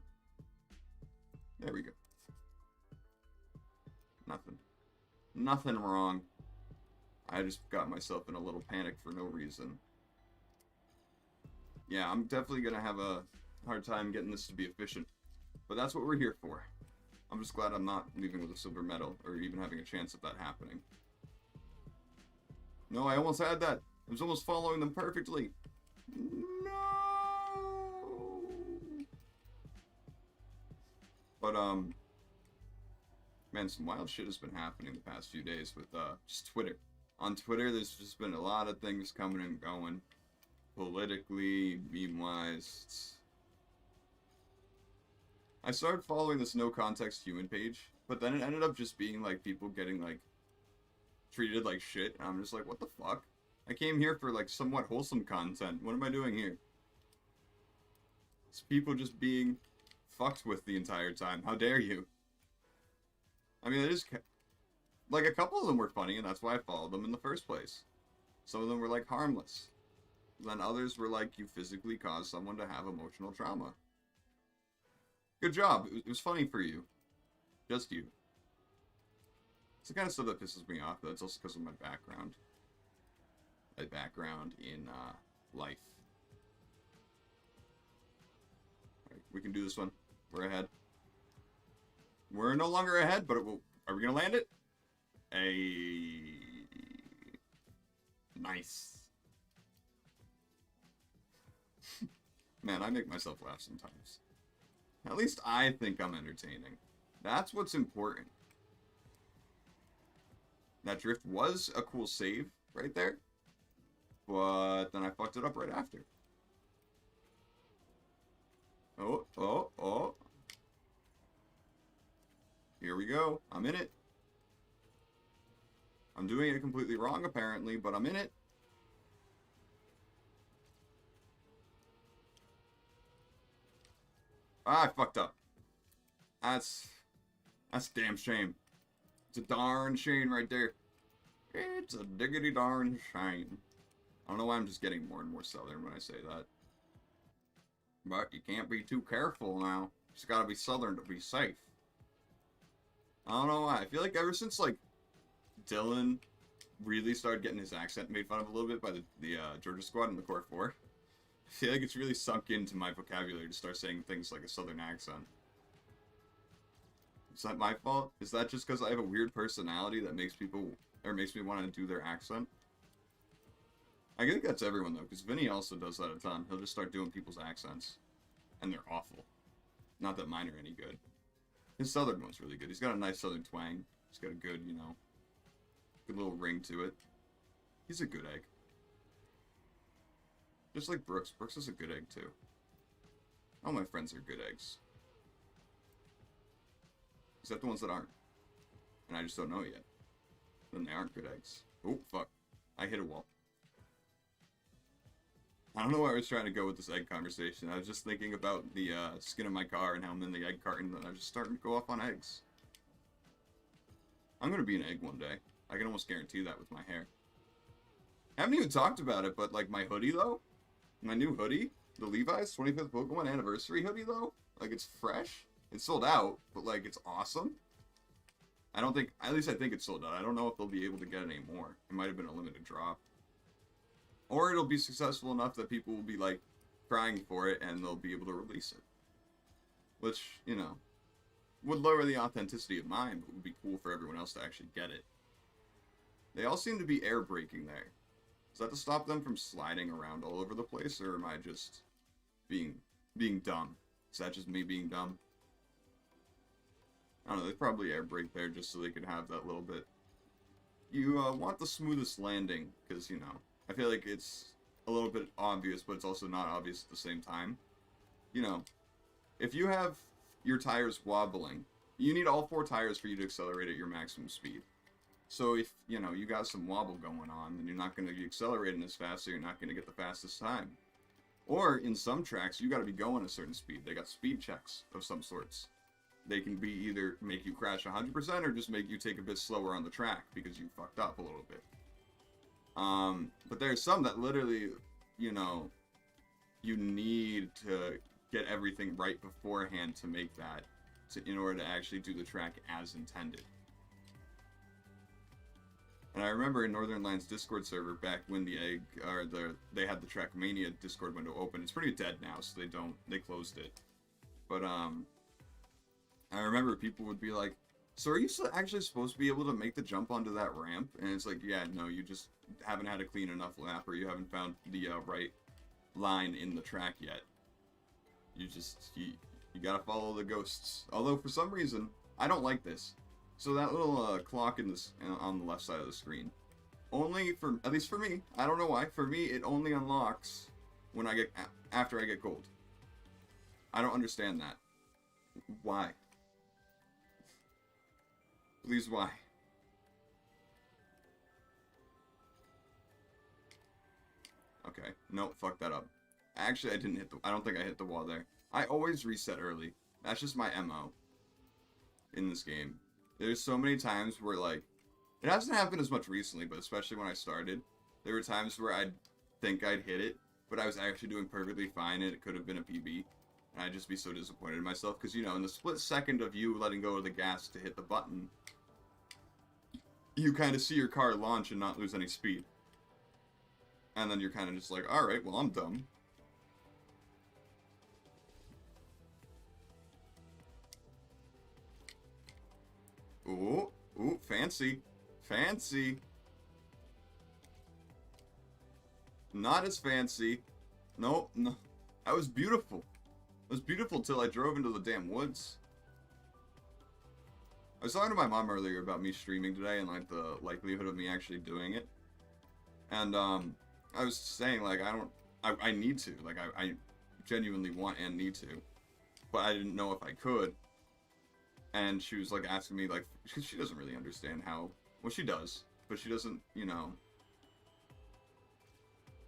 There we go. Nothing. Nothing wrong. I just got myself in a little panic for no reason. Yeah, I'm definitely gonna have a hard time getting this to be efficient. But that's what we're here for. I'm just glad I'm not leaving with a silver medal, or even having a chance of that happening. No, I almost had that. I was almost following them perfectly. No! But, man, some wild shit has been happening the past few days with, just Twitter. On Twitter, there's just been a lot of things coming and going. Politically, meme-wise. I started following this no context human page, but then it ended up just being, like, people getting, like, treated like shit, and I'm just like, what the fuck? I came here for, like, somewhat wholesome content. What am I doing here? It's people just being fucked with the entire time. How dare you? I mean, it is... Like, a couple of them were funny, and that's why I followed them in the first place. Some of them were, like, harmless. Then others were like, you physically caused someone to have emotional trauma. Good job. It was funny for you. Just you. It's the kind of stuff that pisses me off, but it's also because of my background. My background in, life. Alright, we can do this one. We're ahead. We're no longer ahead, but it will... Are we gonna land it? Nice. Man, I make myself laugh sometimes. At least I think I'm entertaining. That's what's important. That drift was a cool save right there. But then I fucked it up right after. Oh. Here we go. I'm in it. I'm doing it completely wrong, apparently, but I'm in it. Ah, I fucked up. That's a damn shame. It's a darn shame right there. It's a diggity darn shame. I don't know why I'm just getting more and more southern when I say that. But you can't be too careful now. You just gotta be southern to be safe. I don't know why. I feel like ever since, like, Dylan really started getting his accent made fun of a little bit by the Georgia squad in the Core 4, I feel like it's really sunk into my vocabulary to start saying things like a southern accent. Is that my fault? Is that just because I have a weird personality that makes people, or makes me want to do their accent? I think that's everyone, though, because Vinny also does that a ton. He'll just start doing people's accents. And they're awful. Not that mine are any good. His southern one's really good. He's got a nice southern twang. He's got a good, you know, good little ring to it. He's a good egg. Just like Brooks. Brooks is a good egg, too. All my friends are good eggs. Except the ones that aren't. And I just don't know yet. Then they aren't good eggs. Oh, fuck. I hit a wall. I don't know where I was trying to go with this egg conversation. I was just thinking about the skin of my car and how I'm in the egg carton, and I was just starting to go off on eggs. I'm gonna be an egg one day. I can almost guarantee that with my hair. I haven't even talked about it, but like my hoodie though, my new hoodie, the Levi's 25th Pokemon anniversary hoodie though, like it's fresh. It's sold out, but like it's awesome. I don't think, at least I think it's sold out. I don't know if they'll be able to get it anymore. It might have been a limited drop. Or it'll be successful enough that people will be like crying for it and they'll be able to release it. Which, you know, would lower the authenticity of mine, but would be cool for everyone else to actually get it. They all seem to be air braking there. Is that to stop them from sliding around all over the place, or am I just being dumb? Is that just me being dumb? I don't know, they probably air brake there just so they could have that little bit. You want the smoothest landing, because, you know, I feel like it's a little bit obvious, but it's also not obvious at the same time. You know, if you have your tires wobbling, you need all 4 tires for you to accelerate at your maximum speed. So if, you know, you got some wobble going on, then you're not going to be accelerating as fast, so you're not going to get the fastest time. Or, in some tracks, you got to be going a certain speed. They got speed checks of some sorts. They can be either make you crash 100% or just make you take a bit slower on the track because you fucked up a little bit. But there's some that literally, you know, you need to get everything right beforehand to make that, in order to actually do the track as intended. And I remember in Northern Lions Discord server back when they had the Trackmania Discord window open. It's pretty dead now, so they closed it. But I remember people would be like, "So are you actually supposed to be able to make the jump onto that ramp?" And it's like, yeah, no, you just haven't had a clean enough lap, or you haven't found the right line in the track yet. You gotta follow the ghosts. Although for some reason I don't like this. So that little clock on the left side of the screen, only for, at least for me, I don't know why. For me, it only unlocks when after I get gold. I don't understand that. Why? Please, why? Okay, no, fuck that up. Actually, I don't think I hit the wall there. I always reset early. That's just my MO in this game. There's so many times where, like, it hasn't happened as much recently, but especially when I started, there were times where I'd think I'd hit it, but I was actually doing perfectly fine and it could have been a PB. And I'd just be so disappointed in myself, because, you know, in the split second of you letting go of the gas to hit the button, you kind of see your car launch and not lose any speed. And then you're kind of just like, alright, well, I'm dumb. Ooh, fancy. Fancy. Not as fancy. No. That was beautiful. It was beautiful till I drove into the damn woods. I was talking to my mom earlier about me streaming today and, like, the likelihood of me actually doing it. And, I was saying, like, I need to. Like, I genuinely want and need to. But I didn't know if I could. And she was, like, asking me, like, because she doesn't really understand how, well, she does, but she doesn't, you know,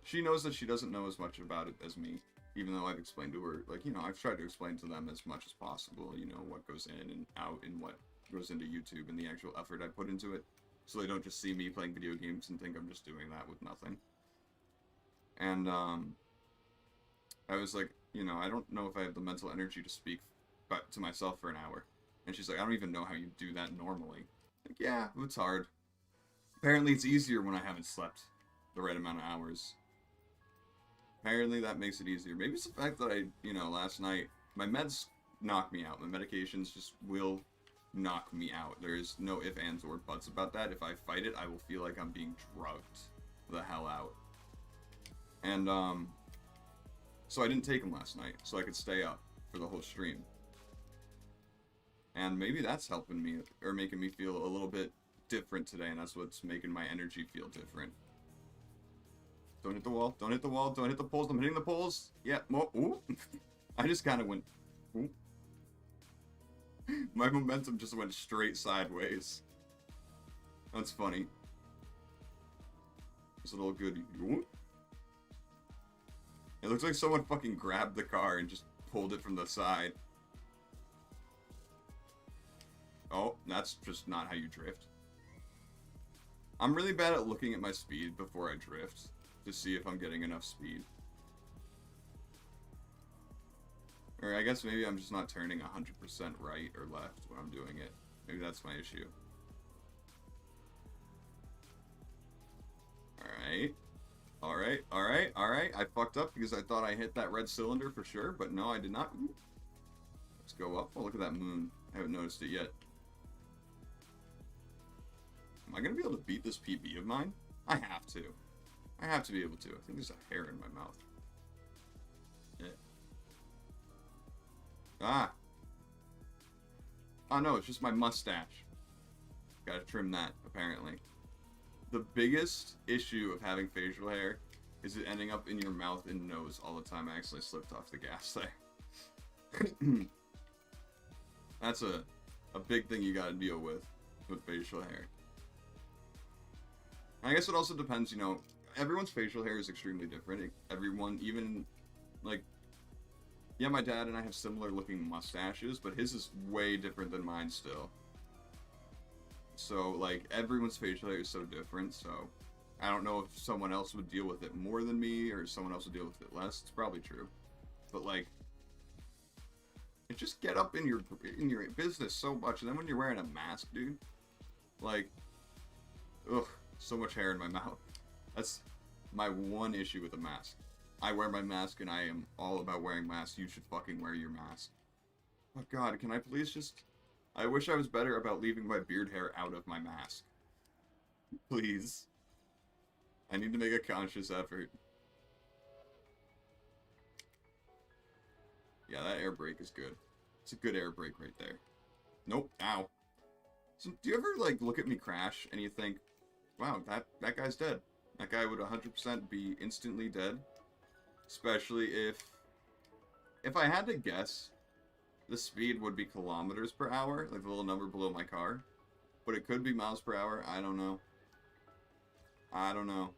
she knows that she doesn't know as much about it as me, even though I've explained to her, like, you know, I've tried to explain to them as much as possible, you know, what goes in and out and what goes into YouTube and the actual effort I put into it, so they don't just see me playing video games and think I'm just doing that with nothing. And, I was like, you know, I don't know if I have the mental energy to speak to myself for an hour. And she's like, I don't even know how you do that normally. Like, yeah, it's hard. Apparently it's easier when I haven't slept the right amount of hours. Apparently that makes it easier. Maybe it's the fact that I, you know, last night, my meds knock me out. My medications just will knock me out. There's no ifs, ands, or buts about that. If I fight it, I will feel like I'm being drugged the hell out. And, so I didn't take them last night, so I could stay up for the whole stream. And maybe that's helping me, or making me feel a little bit different today, and that's what's making my energy feel different. Don't hit the wall, don't hit the wall, don't hit the poles, I'm hitting the poles. Yeah, ooh. I just kind of went, ooh. My momentum just went straight sideways. That's funny. It's a little good, ooh. It looks like someone fucking grabbed the car and just pulled it from the side. Oh, that's just not how you drift. I'm really bad at looking at my speed before I drift to see if I'm getting enough speed. Or I guess maybe I'm just not turning 100% right or left when I'm doing it. Maybe that's my issue. Alright. Alright, alright, alright. I fucked up because I thought I hit that red cylinder for sure, but no, I did not. Let's go up. Oh, look at that moon. I haven't noticed it yet. Am I going to be able to beat this PB of mine? I have to. I have to be able to. I think there's a hair in my mouth. Yeah. Ah. Oh no, it's just my mustache. Gotta trim that, apparently. The biggest issue of having facial hair is it ending up in your mouth and nose all the time. I actually slipped off the gas there. That's a big thing you gotta deal with facial hair. I guess it also depends, you know, everyone's facial hair is extremely different. Everyone, even, like, yeah, my dad and I have similar looking mustaches, but his is way different than mine still. So, like, everyone's facial hair is so different, so I don't know if someone else would deal with it more than me, or someone else would deal with it less. It's probably true. But, like, it just get up in your business so much, and then when you're wearing a mask, dude, like, ugh. So much hair in my mouth. That's my one issue with a mask. I wear my mask and I am all about wearing masks. You should fucking wear your mask. Oh god, can I please just... I wish I was better about leaving my beard hair out of my mask. Please. I need to make a conscious effort. Yeah, that air brake is good. It's a good air brake right there. Nope. Ow. So, do you ever, like, look at me crash and you think, wow, that guy's dead. That guy would 100% be instantly dead. Especially if I had to guess, the speed would be kilometers per hour, like the little number below my car. But it could be miles per hour. I don't know. I don't know.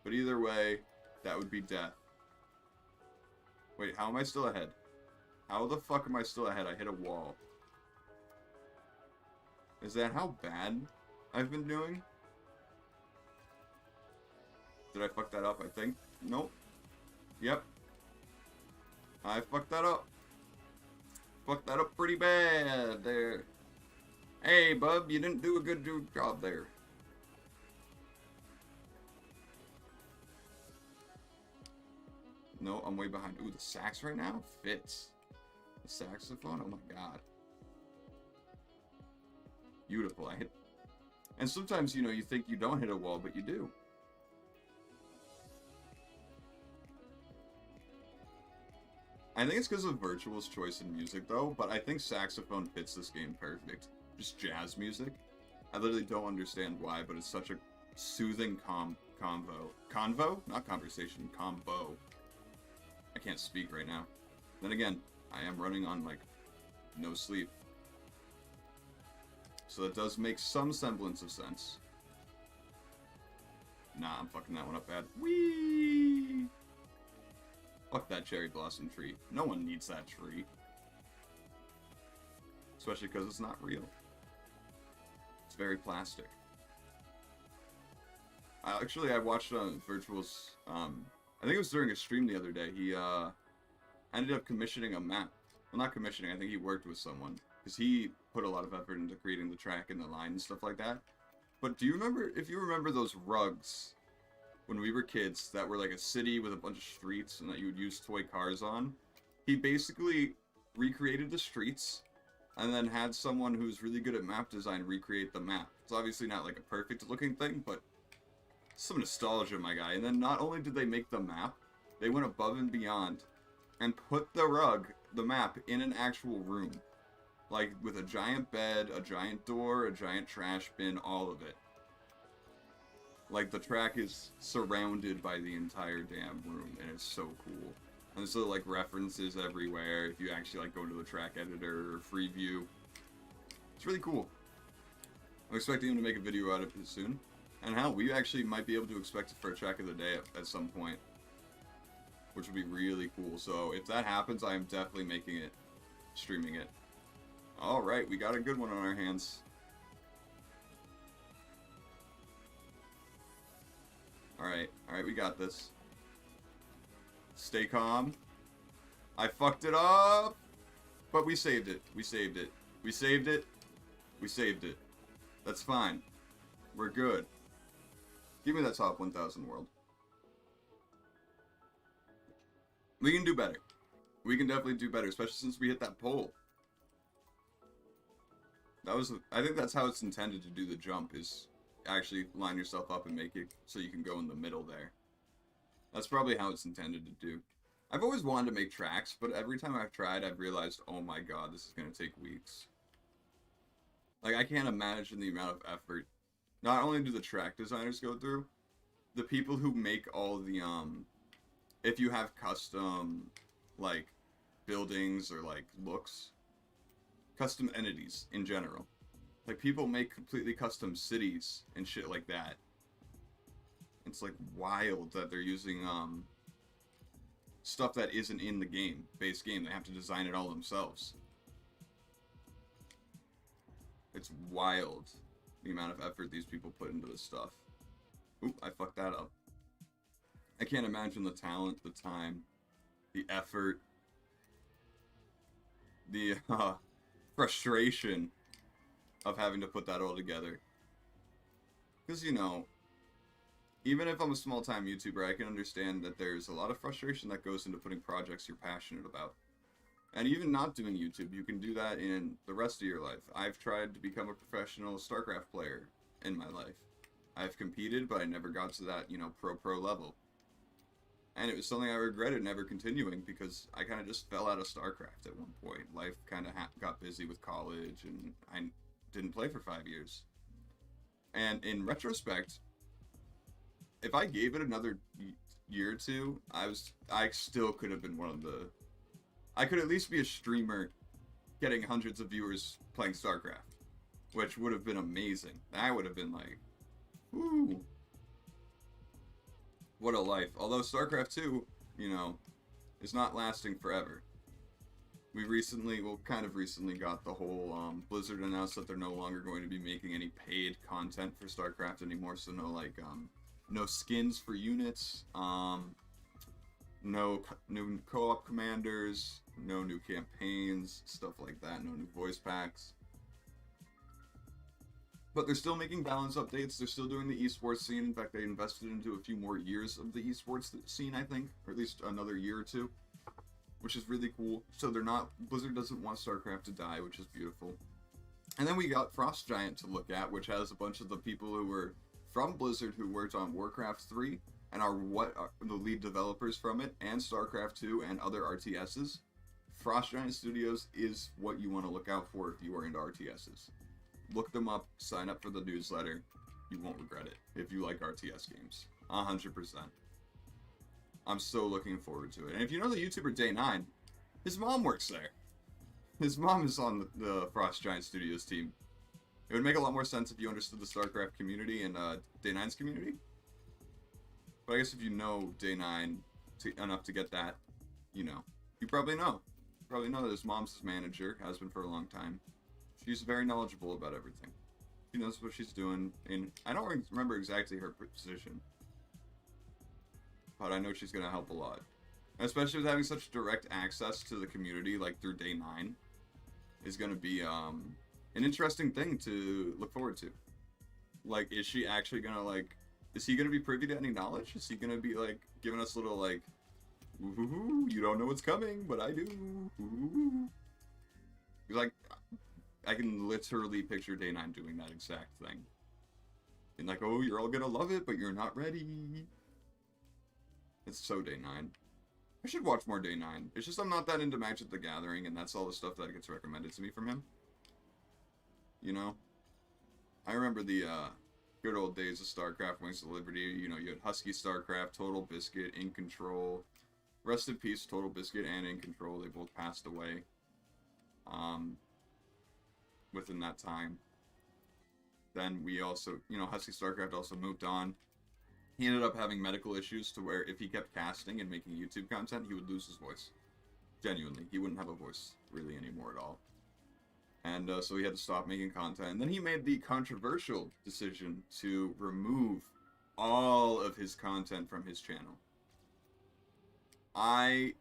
But either way, that would be death. Wait, how am I still ahead? How the fuck am I still ahead? I hit a wall. Is that how bad I've been doing? Did I fuck that up, I think? Nope. Yep. I fucked that up. Fucked that up pretty bad there. Hey, bub, you didn't do a good job there. No, I'm way behind. Ooh, the sax right now fits. The saxophone, oh my god. Beautiful. I hit... And sometimes, you know, you think you don't hit a wall, but you do. I think it's because of Virtual's choice in music, though, but I think saxophone fits this game perfect. Just jazz music. I literally don't understand why, but it's such a soothing convo. Convo? Not conversation, combo. I can't speak right now. Then again, I am running on, like, no sleep. So that does make some semblance of sense. Nah, I'm fucking that one up bad. Whee! Fuck that cherry blossom tree. No one needs that tree. Especially because it's not real. It's very plastic. Actually, I watched Virtual's, I think it was during a stream the other day. He ended up commissioning a map. Well, not commissioning, I think he worked with someone. Because he put a lot of effort into creating the track and the line and stuff like that. But do you remember, if you remember those rugs when we were kids that were like a city with a bunch of streets and that you would use toy cars on? He basically recreated the streets and then had someone who's really good at map design recreate the map. It's obviously not like a perfect looking thing, but some nostalgia, my guy. And then not only did they make the map, they went above and beyond and put the rug, the map, in an actual room. Like, with a giant bed, a giant door, a giant trash bin, all of it. Like, the track is surrounded by the entire damn room, and it's so cool. And so, like, references everywhere, if you actually, like, go to the track editor or free view. It's really cool. I'm expecting him to make a video out of it soon. And hell, we actually might be able to expect it for a track of the day at some point. which would be really cool. So if that happens, I am definitely making it, streaming it. All right, we got a good one on our hands. All right, we got this. Stay calm. I fucked it up, but we saved it. We saved it. We saved it. We saved it. That's fine. We're good. Give me that top 1,000 world. We can do better. We can definitely do better, especially since we hit that pole. That was, I think that's how it's intended to do the jump, is actually line yourself up and make it so you can go in the middle there. That's probably how it's intended to do. I've always wanted to make tracks, but every time I've tried, I've realized, oh my god, this is going to take weeks. Like, I can't imagine the amount of effort. Not only do the track designers go through, the people who make all the, if you have custom, like, buildings or, like, looks, custom entities in general. Like, people make completely custom cities and shit like that. It's, like, wild that they're using, stuff that isn't in the game, base game. They have to design it all themselves. It's wild, the amount of effort these people put into this stuff. Oop, I fucked that up. I can't imagine the talent, the time, the effort, the frustration of having to put that all together. Because, you know, even if I'm a small-time YouTuber, I can understand that there's a lot of frustration that goes into putting projects you're passionate about. And even not doing YouTube, you can do that in the rest of your life. I've tried to become a professional StarCraft player in my life. I've competed, but I never got to that, you know, pro level. And it was something I regretted never continuing because I kind of just fell out of StarCraft at one point. Life kind of got busy with college, and I didn't play for 5 years. And in retrospect, if I gave it another year or two, I still could have been one of the... I could at least be a streamer getting hundreds of viewers playing StarCraft, which would have been amazing. I would have been like, woo! What a life. Although StarCraft 2, you know, is not lasting forever. We recently, well, kind of recently got the whole, Blizzard announced that they're no longer going to be making any paid content for StarCraft anymore, so no, like, no skins for units, no new co-op commanders, no new campaigns, stuff like that, no new voice packs. But they're still making balance updates, they're still doing the esports scene. In fact, they invested into a few more years of the esports scene, I think, or at least another year or two, which is really cool. So they're not, Blizzard doesn't want StarCraft to die, which is beautiful. And then we got Frost Giant to look at, which has a bunch of the people who were from Blizzard who worked on Warcraft 3 and are the lead developers from it, and StarCraft 2 and other RTSs. Frost Giant Studios is what you want to look out for if you are into RTSs. Look them up, sign up for the newsletter. You won't regret it if you like RTS games. 100%. I'm so looking forward to it. And if you know the YouTuber Day9, his mom works there. His mom is on the Frost Giant Studios team. It would make a lot more sense if you understood the StarCraft community and Day9's community. But I guess if you know Day9 enough to get that, you know. You probably know. You probably know that his mom's his manager, has been for a long time. She's very knowledgeable about everything. She knows what she's doing, and I don't remember exactly her position. But I know she's going to help a lot. Especially with having such direct access to the community, like through Day9, is going to be an interesting thing to look forward to. Like, is she actually going to, like, is he going to be privy to any knowledge? Is he going to be, like, giving us little, like, ooh, you don't know what's coming, but I do. Ooh. Like, I can literally picture Day9 doing that exact thing. And like, oh, you're all going to love it, but you're not ready. It's so Day9. I should watch more Day9. It's just I'm not that into Magic the Gathering, and that's all the stuff that gets recommended to me from him. You know? I remember the good old days of StarCraft, Wings of Liberty. You know, you had Husky StarCraft, Total Biscuit, In Control. Rest in peace, Total Biscuit and In Control. They both passed away. Within that time. Then we also, you know, Husky StarCraft also moved on. He ended up having medical issues to where if he kept casting and making YouTube content, he would lose his voice. Genuinely, he wouldn't have a voice really anymore at all. And so he had to stop making content. And then he made the controversial decision to remove all of his content from his channel. I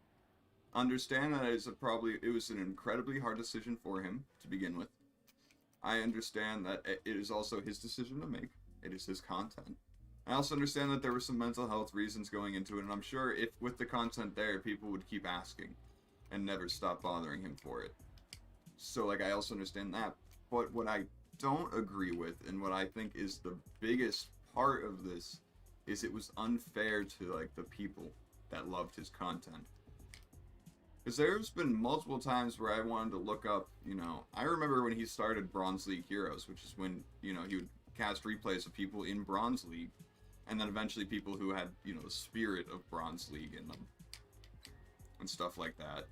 understand that it was an incredibly hard decision for him to begin with. I understand that it is also his decision to make. It is his content. I also understand that there were some mental health reasons going into it, and I'm sure if with the content there, people would keep asking and never stop bothering him for it. So, like, I also understand that. But what I don't agree with, and what I think is the biggest part of this, is it was unfair to, like, the people that loved his content. Because there's been multiple times where I wanted to look up, you know, I remember when he started Bronze League Heroes, which is when, you know, he would cast replays of people in Bronze League, and then eventually people who had, you know, the spirit of Bronze League in them, and stuff like that.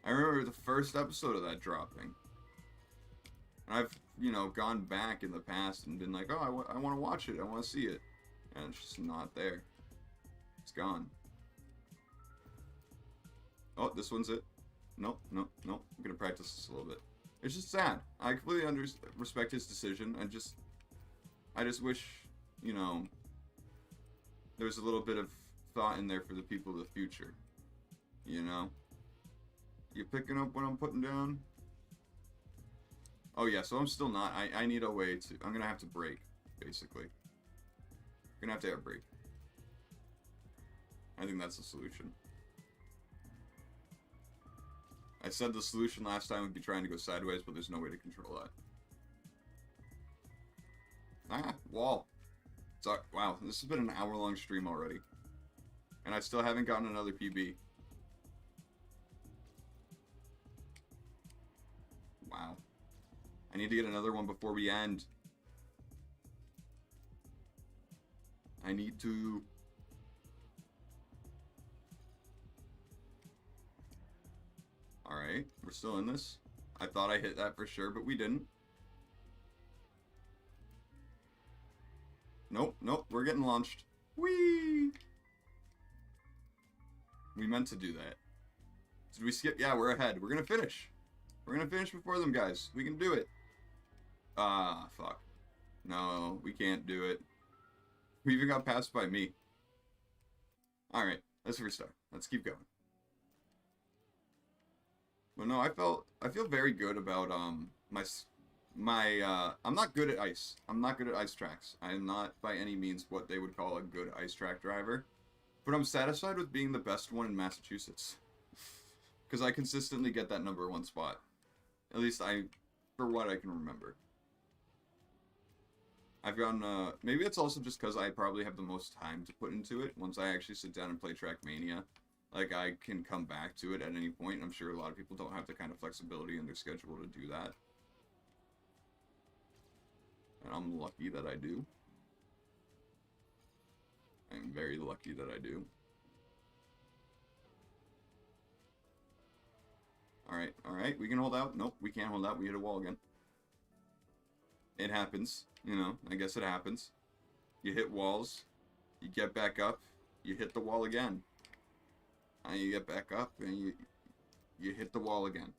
I remember the first episode of that dropping. And I've, you know, gone back in the past and been like, oh, I want to watch it, I want to see it. And it's just not there. It's gone. Oh, this one's it. Nope. I'm gonna practice this a little bit. It's just sad. I completely respect his decision. I just wish, you know, there's a little bit of thought in there for the people of the future. You know? You picking up what I'm putting down? Oh yeah, so I'm still not. I need a way to... I'm gonna have to break, basically. I'm gonna have to air break. I think that's the solution. I said the solution last time would be trying to go sideways, but there's no way to control that. Ah, wall. So, wow, this has been an hour-long stream already. And I still haven't gotten another PB. Wow. I need to get another one before we end. I need to... Alright, we're still in this. I thought I hit that for sure, but we didn't. Nope, we're getting launched. Whee! We meant to do that. Did we skip? Yeah, we're ahead. We're gonna finish. We're gonna finish before them, guys. We can do it. Ah, fuck. No, we can't do it. We even got passed by me. Alright, let's restart. Let's keep going. Well, no, I feel very good about, I'm not good at ice. I'm not good at ice tracks. I am not, by any means, what they would call a good ice track driver. But I'm satisfied with being the best one in Massachusetts. Because I consistently get that #1 spot. At least for what I can remember. I've gotten, maybe it's also just because I probably have the most time to put into it. Once I actually sit down and play Trackmania, like, I can come back to it at any point. I'm sure a lot of people don't have the kind of flexibility in their schedule to do that. And I'm lucky that I do. I'm very lucky that I do. Alright, we can hold out. Nope, we can't hold out. We hit a wall again. It happens, you know, I guess it happens. You hit walls, you get back up, you hit the wall again. And you get back up, and you hit the wall again.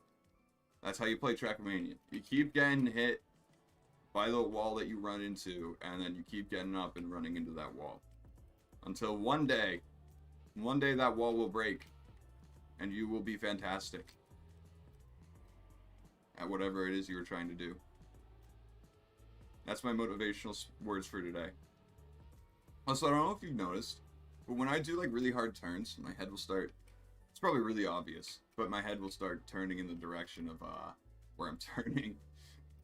That's how you play Trackmania. You keep getting hit by the wall that you run into, and then you keep getting up and running into that wall. Until one day that wall will break, and you will be fantastic at whatever it is you were trying to do. That's my motivational words for today. Also, I don't know if you've noticed, but when I do like really hard turns, my head will start, it's probably really obvious, but my head will start turning in the direction of where I'm turning.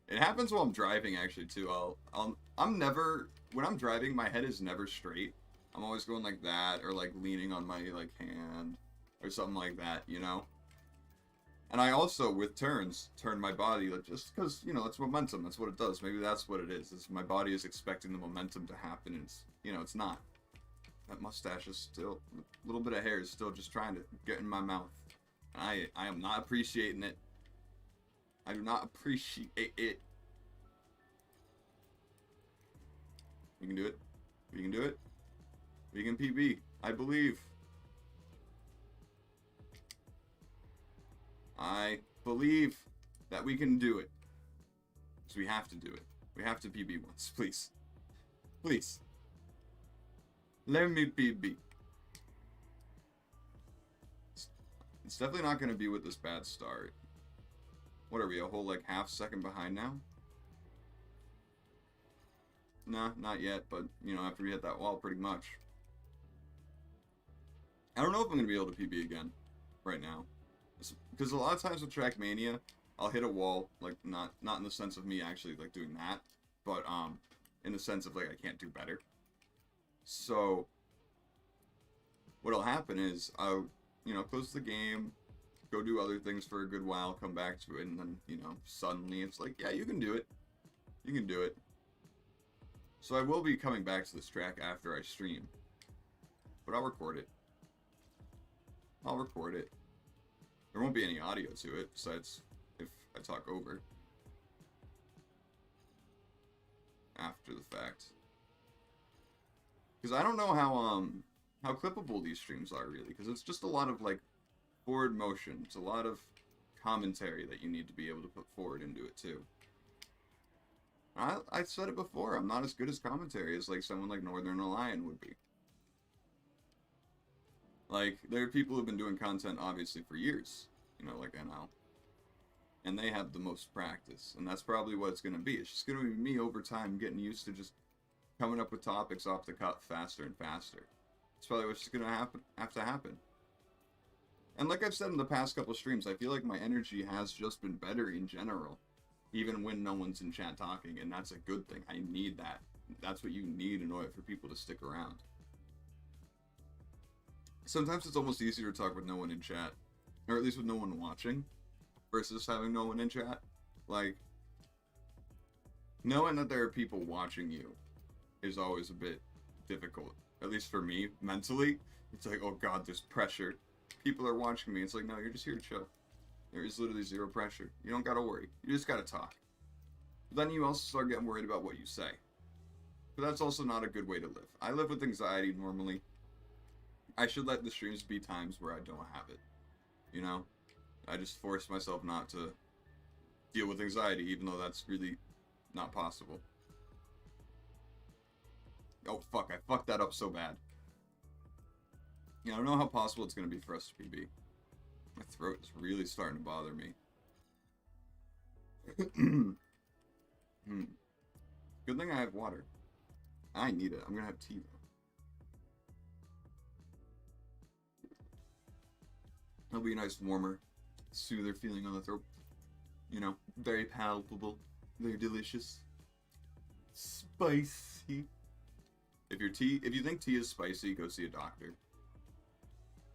It happens while I'm driving actually too. I'm never, when I'm driving, my head is never straight. I'm always going like that, or like leaning on my like hand or something like that, you know? And I also, with turns, turn my body, like, just because, you know, it's momentum. That's what it does. Maybe that's what it is. It's my body is expecting the momentum to happen, and it's, you know, it's not. That mustache is still, a little bit of hair is still just trying to get in my mouth. I am not appreciating it. I do not appreciate it. We can do it. We can do it. We can PB. I believe. I believe that we can do it. So we have to do it. We have to PB once, please. Please. Let me PB. It's definitely not going to be with this bad start. What are we, a whole, like, half second behind now? Nah, not yet, but, you know, after we hit that wall, pretty much. I don't know if I'm going to be able to PB again right now. Because a lot of times with Trackmania, I'll hit a wall, like, not in the sense of me actually, like, doing that, but, in the sense of, like, I can't do better. So, what'll happen is, I'll, you know, close the game, go do other things for a good while, come back to it, and then, you know, suddenly it's like, yeah, you can do it. You can do it. So I will be coming back to this track after I stream. But I'll record it. I'll record it. There won't be any audio to it, besides if I talk over. After the fact. Because I don't know how clippable these streams are, really. Because it's just a lot of, like, forward motion. It's a lot of commentary that you need to be able to put forward into it, too. I said it before, I'm not as good as commentary as, like, someone like Northern Alliance would be. Like, there are people who've been doing content, obviously, for years. You know, like NL. And they have the most practice. And that's probably what it's going to be. It's just going to be me over time getting used to just coming up with topics off the cuff faster and faster. It's probably what's just going to have to happen. And like I've said in the past couple streams, I feel like my energy has just been better in general. Even when no one's in chat talking, and that's a good thing. I need that. That's what you need in order for people to stick around. Sometimes it's almost easier to talk with no one in chat, or at least with no one watching, versus having no one in chat. Like, knowing that there are people watching you is always a bit difficult. At least for me, mentally. It's like, oh god, there's pressure. People are watching me. It's like, no, you're just here to chill. There is literally zero pressure. You don't gotta worry. You just gotta talk. But then you also start getting worried about what you say. But that's also not a good way to live. I live with anxiety normally. I should let the streams be times where I don't have it. You know? I just force myself not to deal with anxiety, even though that's really not possible. Oh, fuck. I fucked that up so bad. Yeah, I don't know how possible it's gonna be for us to PB. My throat is really starting to bother me. Good thing I have water. I need it. I'm gonna have tea though. That'll be a nice warmer, soother feeling on the throat. You know, very palpable, very delicious. Spicy. If you think tea is spicy, go see a doctor.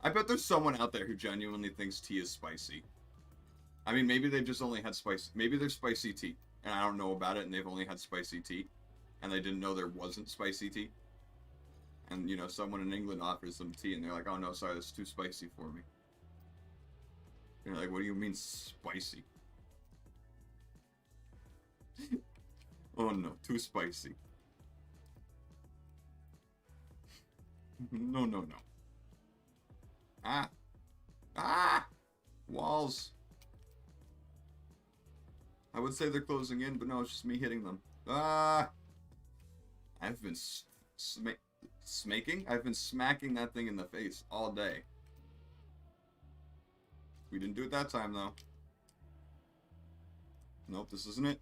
I bet there's someone out there who genuinely thinks tea is spicy. I mean, maybe they've just only had spicy... Maybe there's spicy tea, and I don't know about it, and they've only had spicy tea, and they didn't know there wasn't spicy tea. And, you know, someone in England offers them tea, and they're like, oh no, sorry, that's too spicy for me. And you're like, what do you mean spicy? Oh no, too spicy. No, no, no. Ah! Ah! Walls! I would say they're closing in, but no, it's just me hitting them. Ah! I've been I've been smacking that thing in the face all day. We didn't do it that time, though. Nope, this isn't it.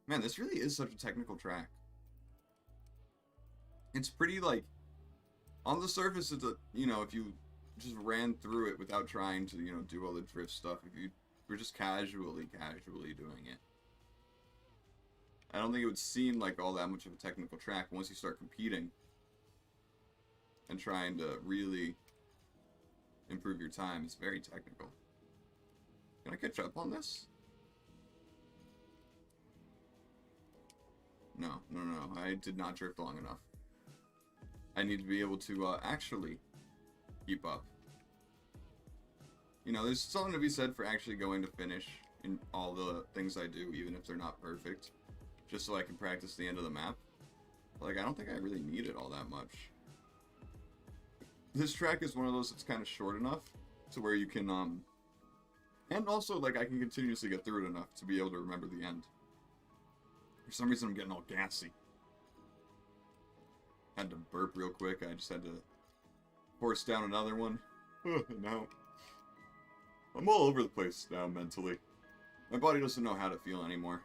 Man, this really is such a technical track. It's pretty, like... On the surface, it's a... You know, if you just ran through it without trying to, you know, do all the drift stuff, if you were just casually doing it, I don't think it would seem like all that much of a technical track once you start competing and trying to really improve your time. It's very technical. Can I catch up on this? No. I did not drift long enough. I need to be able to actually keep up. You know, there's something to be said for actually going to finish in all the things I do, even if they're not perfect, just so I can practice the end of the map. Like, I don't think I really need it all that much. this track is one of those that's kind of short enough to where you can, and also, like, I can continuously get through it enough to be able to remember the end. For some reason, I'm getting all gassy. Had to burp real quick. I just had to force down another one. Now, I'm all over the place now mentally. My body doesn't know how to feel anymore.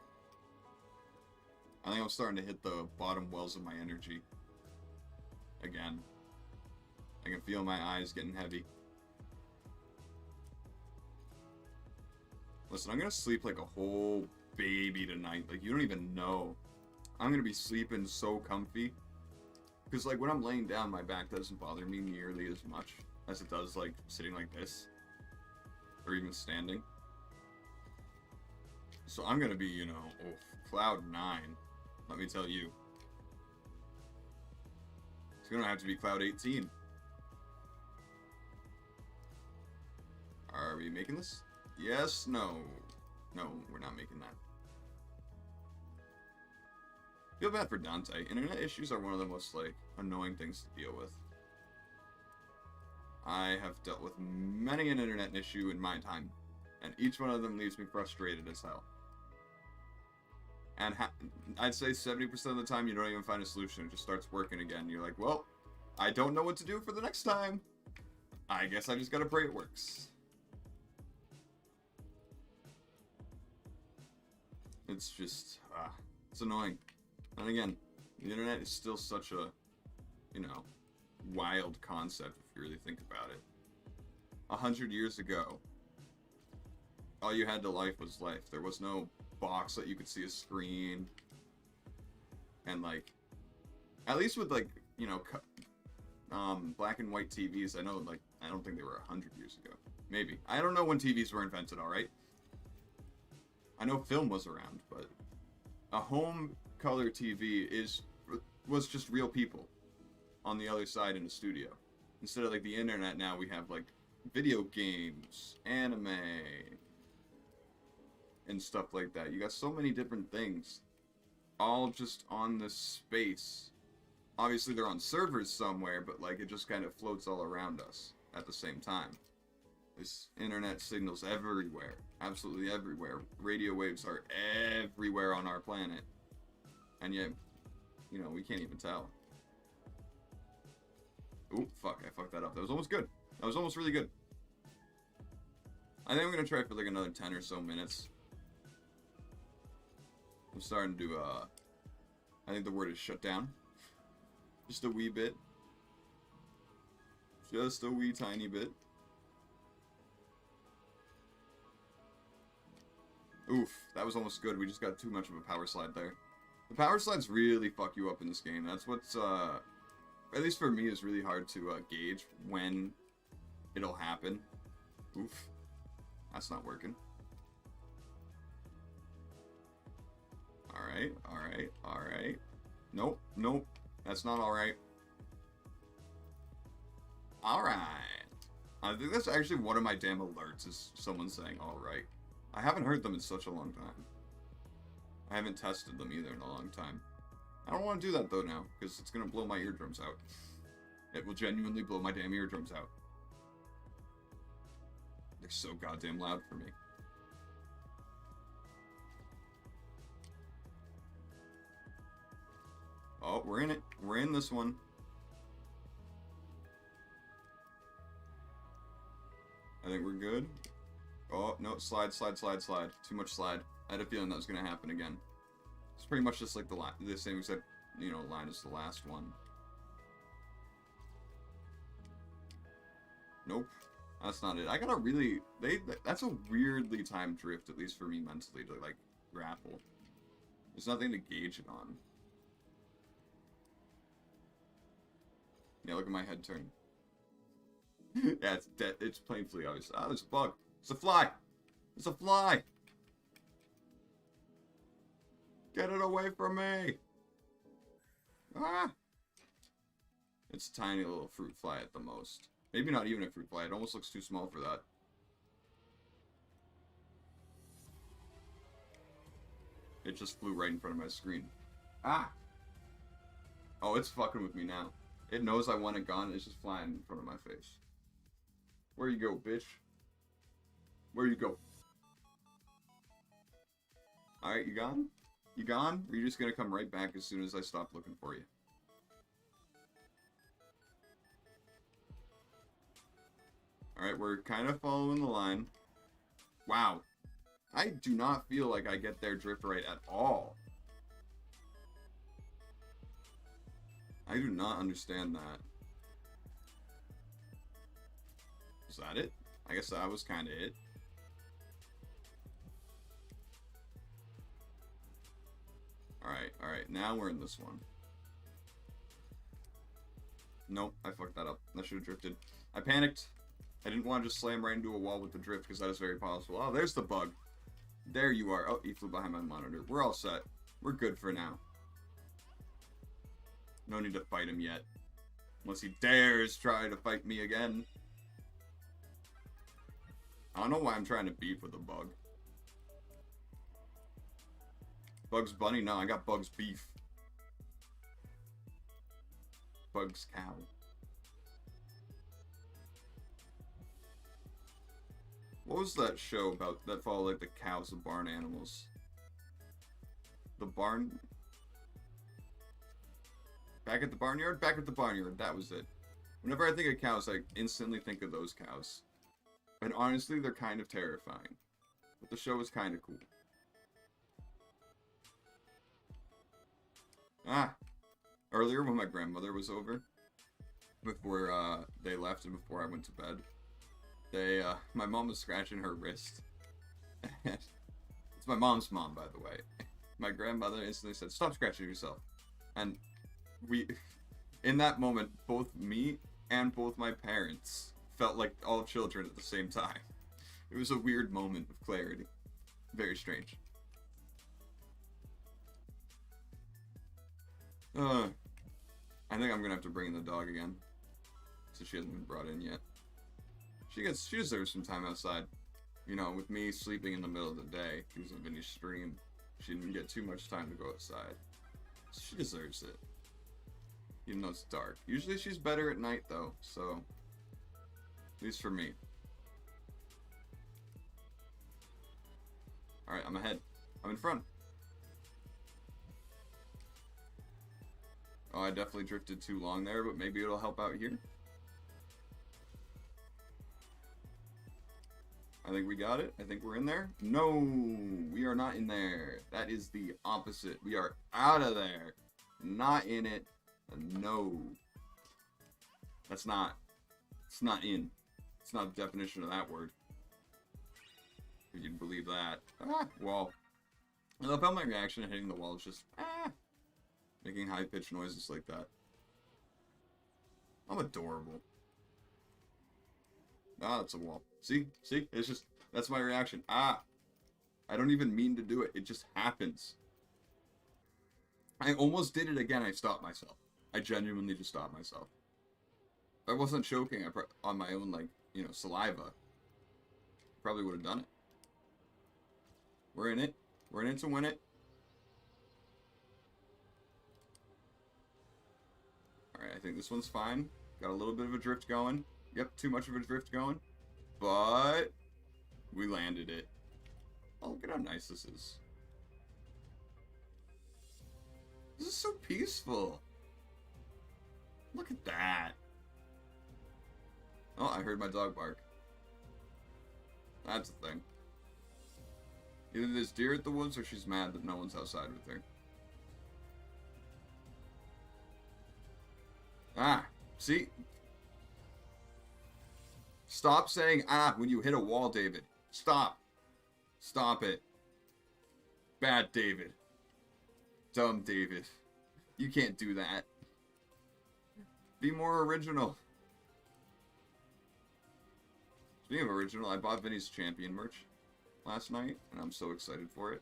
I think I'm starting to hit the bottom wells of my energy. Again. I can feel my eyes getting heavy. Listen, I'm gonna sleep like a whole baby tonight. Like, you don't even know. I'm gonna be sleeping so comfy. Because, like, when I'm laying down, my back doesn't bother me nearly as much as it does, like, sitting like this. Or even standing. So I'm gonna be, you know, cloud 9. Let me tell you. It's gonna have to be cloud 18. Are we making this? Yes, no. No, we're not making that. Feel bad for Dante. Internet issues are one of the most, like, annoying things to deal with. I have dealt with many an internet issue in my time, and each one of them leaves me frustrated as hell. And I'd say 70% of the time you don't even find a solution. It just starts working again. You're like, well, I don't know what to do for the next time. I guess I just gotta pray it works. It's just, it's annoying. And again, the internet is still such a, you know, wild concept if you really think about it. 100 years ago, all you had to life was life. There was no box that you could see a screen. And, like, at least with, like, you know, black and white TVs, I know, like, I don't think they were 100 years ago. Maybe. I don't know when TVs were invented, alright? I know film was around, but a home color TV was just real people on the other side in a studio. Instead of, like, the internet now, we have, like, video games, anime, and stuff like that. You got so many different things, all just on this space. Obviously, they're on servers somewhere, but, like, it just kind of floats all around us at the same time. There's internet signals everywhere, absolutely everywhere. Radio waves are everywhere on our planet. And yet, you know, we can't even tell. Oop, fuck, I fucked that up. That was almost good. That was almost really good. I think I'm gonna try for like another 10 or so minutes. I'm starting to, I think the word is shut down. Just a wee bit. Just a wee tiny bit. Oof, that was almost good. We just got too much of a power slide there. The power slides really fuck you up in this game. That's what's, at least for me, is really hard to gauge when it'll happen. Oof. That's not working. Alright, alright, alright. Nope, nope. That's not alright. Alright. I think that's actually one of my damn alerts, is someone saying alright. I haven't heard them in such a long time. I haven't tested them either in a long time. I don't want to do that though now, because it's going to blow my eardrums out. It will genuinely blow my damn eardrums out. They're so goddamn loud for me. Oh, we're in it. We're in this one. I think we're good. Oh, no, slide, slide, slide, slide. Too much slide. I had a feeling that was going to happen again. It's pretty much just like the same exact, you know, line as the last one. Nope. That's not it. I gotta really... That's a weirdly timed drift, at least for me mentally, to, like, grapple. There's nothing to gauge it on. Yeah, look at my head turn. Yeah, it's dead. It's painfully obvious. Ah, there's a bug. It's a fly! It's a fly! Get it away from me! Ah! It's a tiny little fruit fly at the most. Maybe not even a fruit fly. It almost looks too small for that. It just flew right in front of my screen. Ah! Oh, it's fucking with me now. It knows I want it gone. It's just flying in front of my face. Where you go, bitch? Where you go? Alright, you gone? You gone? Or are you just gonna come right back as soon as I stop looking for you? Alright, we're kind of following the line. Wow. I do not feel like I get their drift right at all. I do not understand that. Is that it? I guess that was kind of it. Alright, now we're in this one. Nope, I fucked that up. I should have drifted. I panicked. I didn't want to just slam right into a wall with the drift, because that is very possible. Oh, there's the bug. There you are. Oh, he flew behind my monitor. We're all set. We're good for now. No need to fight him yet. Unless he dares try to fight me again. I don't know why I'm trying to beef with a bug. Bugs Bunny? No, I got Bugs Beef. Bugs Cow. What was that show about that followed like the cows and barn animals? The barn... Back at the barnyard? Back at the barnyard, that was it. Whenever I think of cows, I instantly think of those cows. And honestly, they're kind of terrifying. But the show is kind of cool. Ah! Earlier when my grandmother was over, before they left and before I went to bed, my mom was scratching her wrist. It's my mom's mom, by the way. My grandmother instantly said, "Stop scratching yourself." And in that moment, both me and both my parents felt like all children at the same time. It was a weird moment of clarity. Very strange. I think I'm gonna have to bring in the dog again. So she hasn't been brought in yet. She deserves some time outside. You know, with me sleeping in the middle of the day, using Vinny's stream, she didn't get too much time to go outside. So she deserves it. Even though it's dark. Usually she's better at night though, so at least for me. Alright, I'm ahead. I'm in front. Oh, I definitely drifted too long there, but maybe it'll help out here. I think we got it. I think we're in there. No, we are not in there. That is the opposite. We are out of there. Not in it. No. That's not. It's not in. It's not the definition of that word. If you'd believe that. Ah, wall. I love how my reaction to hitting the wall is just, making high-pitched noises like that. I'm adorable. Ah, that's a wall. See? See? It's just, that's my reaction. Ah! I don't even mean to do it. It just happens. I almost did it again. I stopped myself. I genuinely just stopped myself. If I wasn't choking on my own, like, you know, saliva, probably would have done it. We're in it. We're in it to win it. Alright, I think this one's fine. Got a little bit of a drift going. Yep, too much of a drift going. But we landed it. Oh, look at how nice this is. This is so peaceful. Look at that. Oh, I heard my dog bark. That's the thing. Either there's deer at the woods or she's mad that no one's outside with her. Ah, see? Stop saying ah when you hit a wall, David. Stop. Stop it. Bad David. Dumb David. You can't do that. Be more original. Speaking of original, I bought Vinny's Champion merch last night, and I'm so excited for it.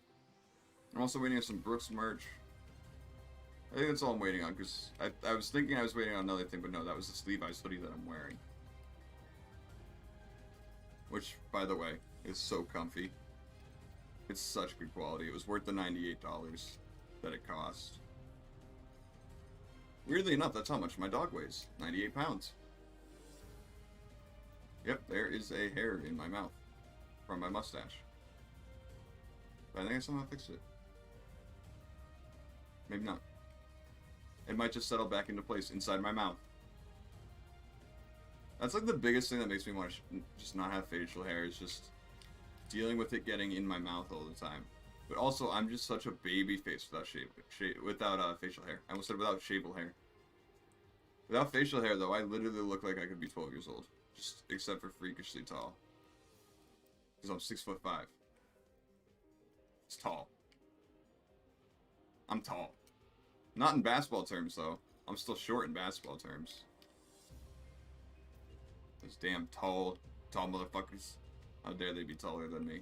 I'm also waiting on some Brooks merch. I think that's all I'm waiting on, because I was thinking I was waiting on another thing, but no, that was the Levi's hoodie that I'm wearing. Which, by the way, is so comfy. It's such good quality. It was worth the $98 that it cost. Weirdly enough, that's how much my dog weighs. 98 pounds. Yep, there is a hair in my mouth from my mustache. But I think I somehow fixed it. Maybe not. It might just settle back into place inside my mouth. That's like the biggest thing that makes me want to just not have facial hair, is just dealing with it getting in my mouth all the time. But also, I'm just such a baby face without facial hair. I almost said without shaveable hair. Without facial hair, though, I literally look like I could be 12 years old. Just except for freakishly tall. Because I'm 6'5". It's tall. I'm tall. Not in basketball terms, though. I'm still short in basketball terms. Those damn tall motherfuckers. How dare they be taller than me?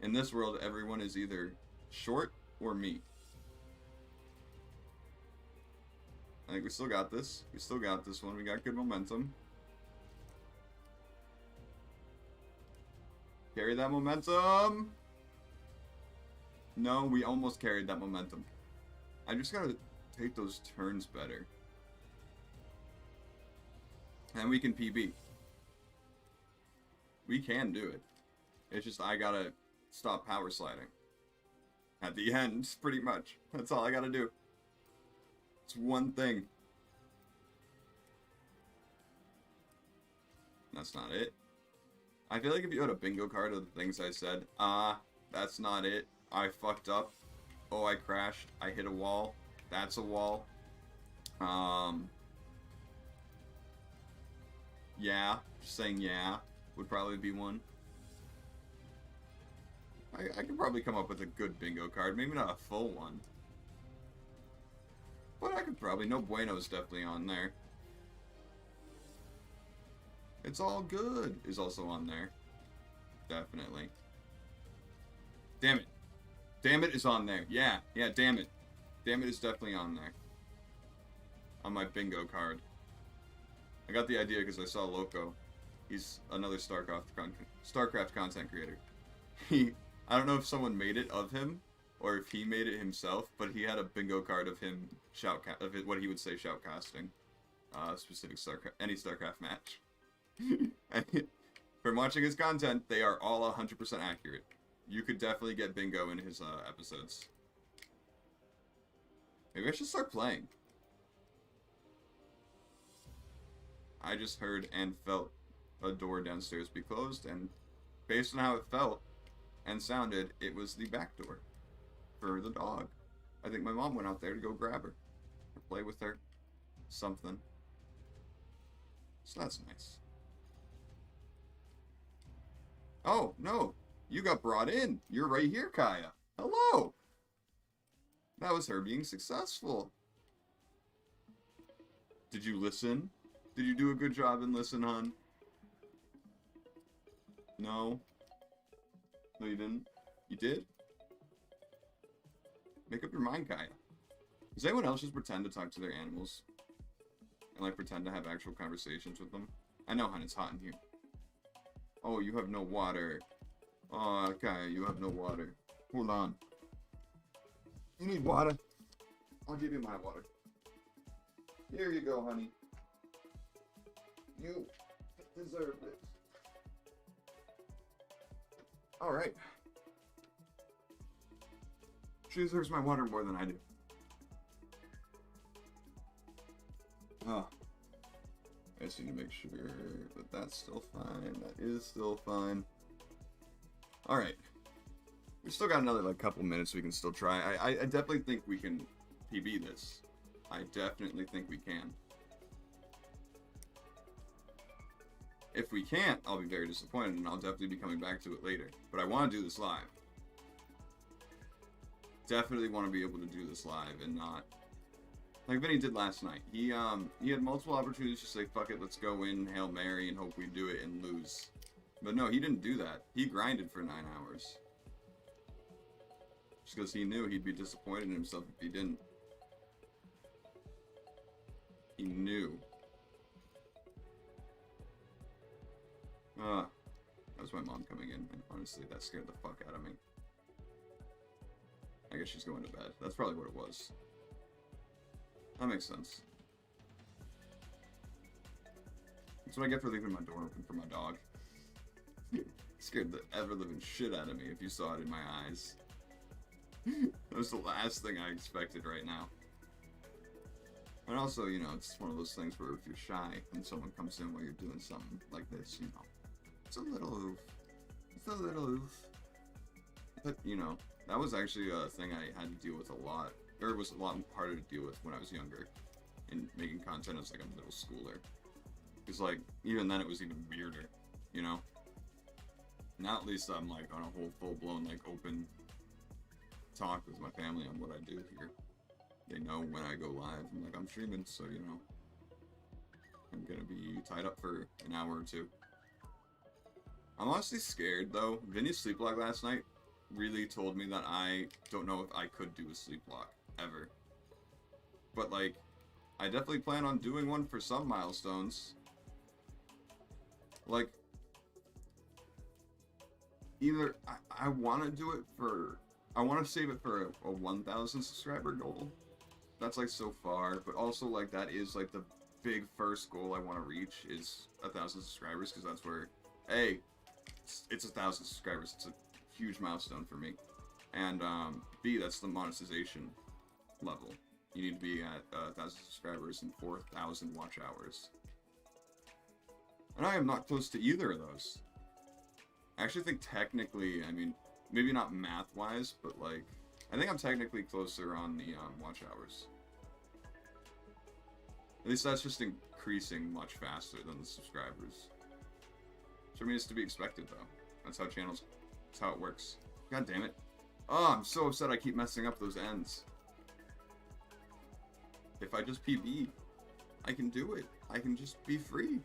In this world, everyone is either short or me. I think we still got this. We still got this one. We got good momentum. Carry that momentum. No, we almost carried that momentum. I just gotta take those turns better. And we can PB. We can do it. It's just I gotta stop power sliding. At the end, pretty much. That's all I gotta do. It's one thing. That's not it. I feel like if you had a bingo card of the things I said, that's not it. I fucked up. Oh, I crashed. I hit a wall. That's a wall. Yeah. Just saying yeah would probably be one. I could probably come up with a good bingo card. Maybe not a full one. But I could probably. No Bueno is definitely on there. It's all good is also on there. Definitely. Damn it. Damn it is on there. Yeah, damn it. Damn it is definitely on there. On my bingo card. I got the idea because I saw Loco. He's another StarCraft content creator. I don't know if someone made it of him, or if he made it himself, but he had a bingo card of him what he would say shoutcasting. Specific any StarCraft match. From watching his content, they are all 100% accurate. You could definitely get bingo in his episodes. Maybe I should start playing. I just heard and felt a door downstairs be closed, and based on how it felt and sounded, it was the back door for the dog. I think my mom went out there to go grab her or play with her. Something. So that's nice. Oh, no. You got brought in. You're right here, Kaya. Hello. That was her being successful. Did you listen? Did you do a good job and listen, hon? No. No, you didn't. You did? Make up your mind, Kaya. Does anyone else just pretend to talk to their animals? And, like, pretend to have actual conversations with them? I know, hon, it's hot in here. Oh, you have no water. Oh, Kaya, you have no water. Hold on. You need water? I'll give you my water. Here you go, honey. You deserve it. Alright. She deserves my water more than I do. Oh. I just need to make sure that that's still fine. That is still fine. Alright. We still got another like couple minutes we can still try. I definitely think we can PB this. I definitely think we can. If we can't, I'll be very disappointed, and I'll definitely be coming back to it later. But I want to do this live. Definitely want to be able to do this live and not like Vinny did last night. He had multiple opportunities to say, fuck it, let's go in, Hail Mary, and hope we do it and lose. But no, he didn't do that. He grinded for 9 hours. Just because he knew he'd be disappointed in himself if he didn't. He knew. That was my mom coming in, and honestly, that scared the fuck out of me. I guess she's going to bed. That's probably what it was. That makes sense. That's what I get for leaving my door open for my dog. Scared the ever-living shit out of me if you saw it in my eyes. That was the last thing I expected right now. And also, you know, it's one of those things where if you're shy and someone comes in while you're doing something like this, you know, it's a little oof. It's a little oof. But, you know, that was actually a thing I had to deal with a lot. Or it was a lot harder to deal with when I was younger. And making content as like a middle schooler. Because, like, even then it was even weirder, you know? Now at least I'm, like, on a whole full-blown, like, open talk with my family on what I do here. They know when I go live. I'm like, I'm streaming, so, you know, I'm gonna be tied up for an hour or two. I'm honestly scared, though. Vinny's sleep log last night really told me that I don't know if I could do a sleep log, ever. But, like, I definitely plan on doing one for some milestones. Like, either I want to do it for, I want to save it for a 1,000 subscriber goal. That's like so far, but also like that is like the big first goal I want to reach is 1,000 subscribers, because that's where, A, it's 1,000 subscribers. It's a huge milestone for me, and B, that's the monetization level. You need to be at 1,000 subscribers and 4,000 watch hours. And I am not close to either of those. I actually think technically, I mean, maybe not math-wise, but like, I think I'm technically closer on the watch hours. At least that's just increasing much faster than the subscribers. So I mean, it's to be expected though. That's how channels, that's how it works. God damn it. Oh, I'm so upset I keep messing up those ends. If I just PB, I can do it. I can just be free.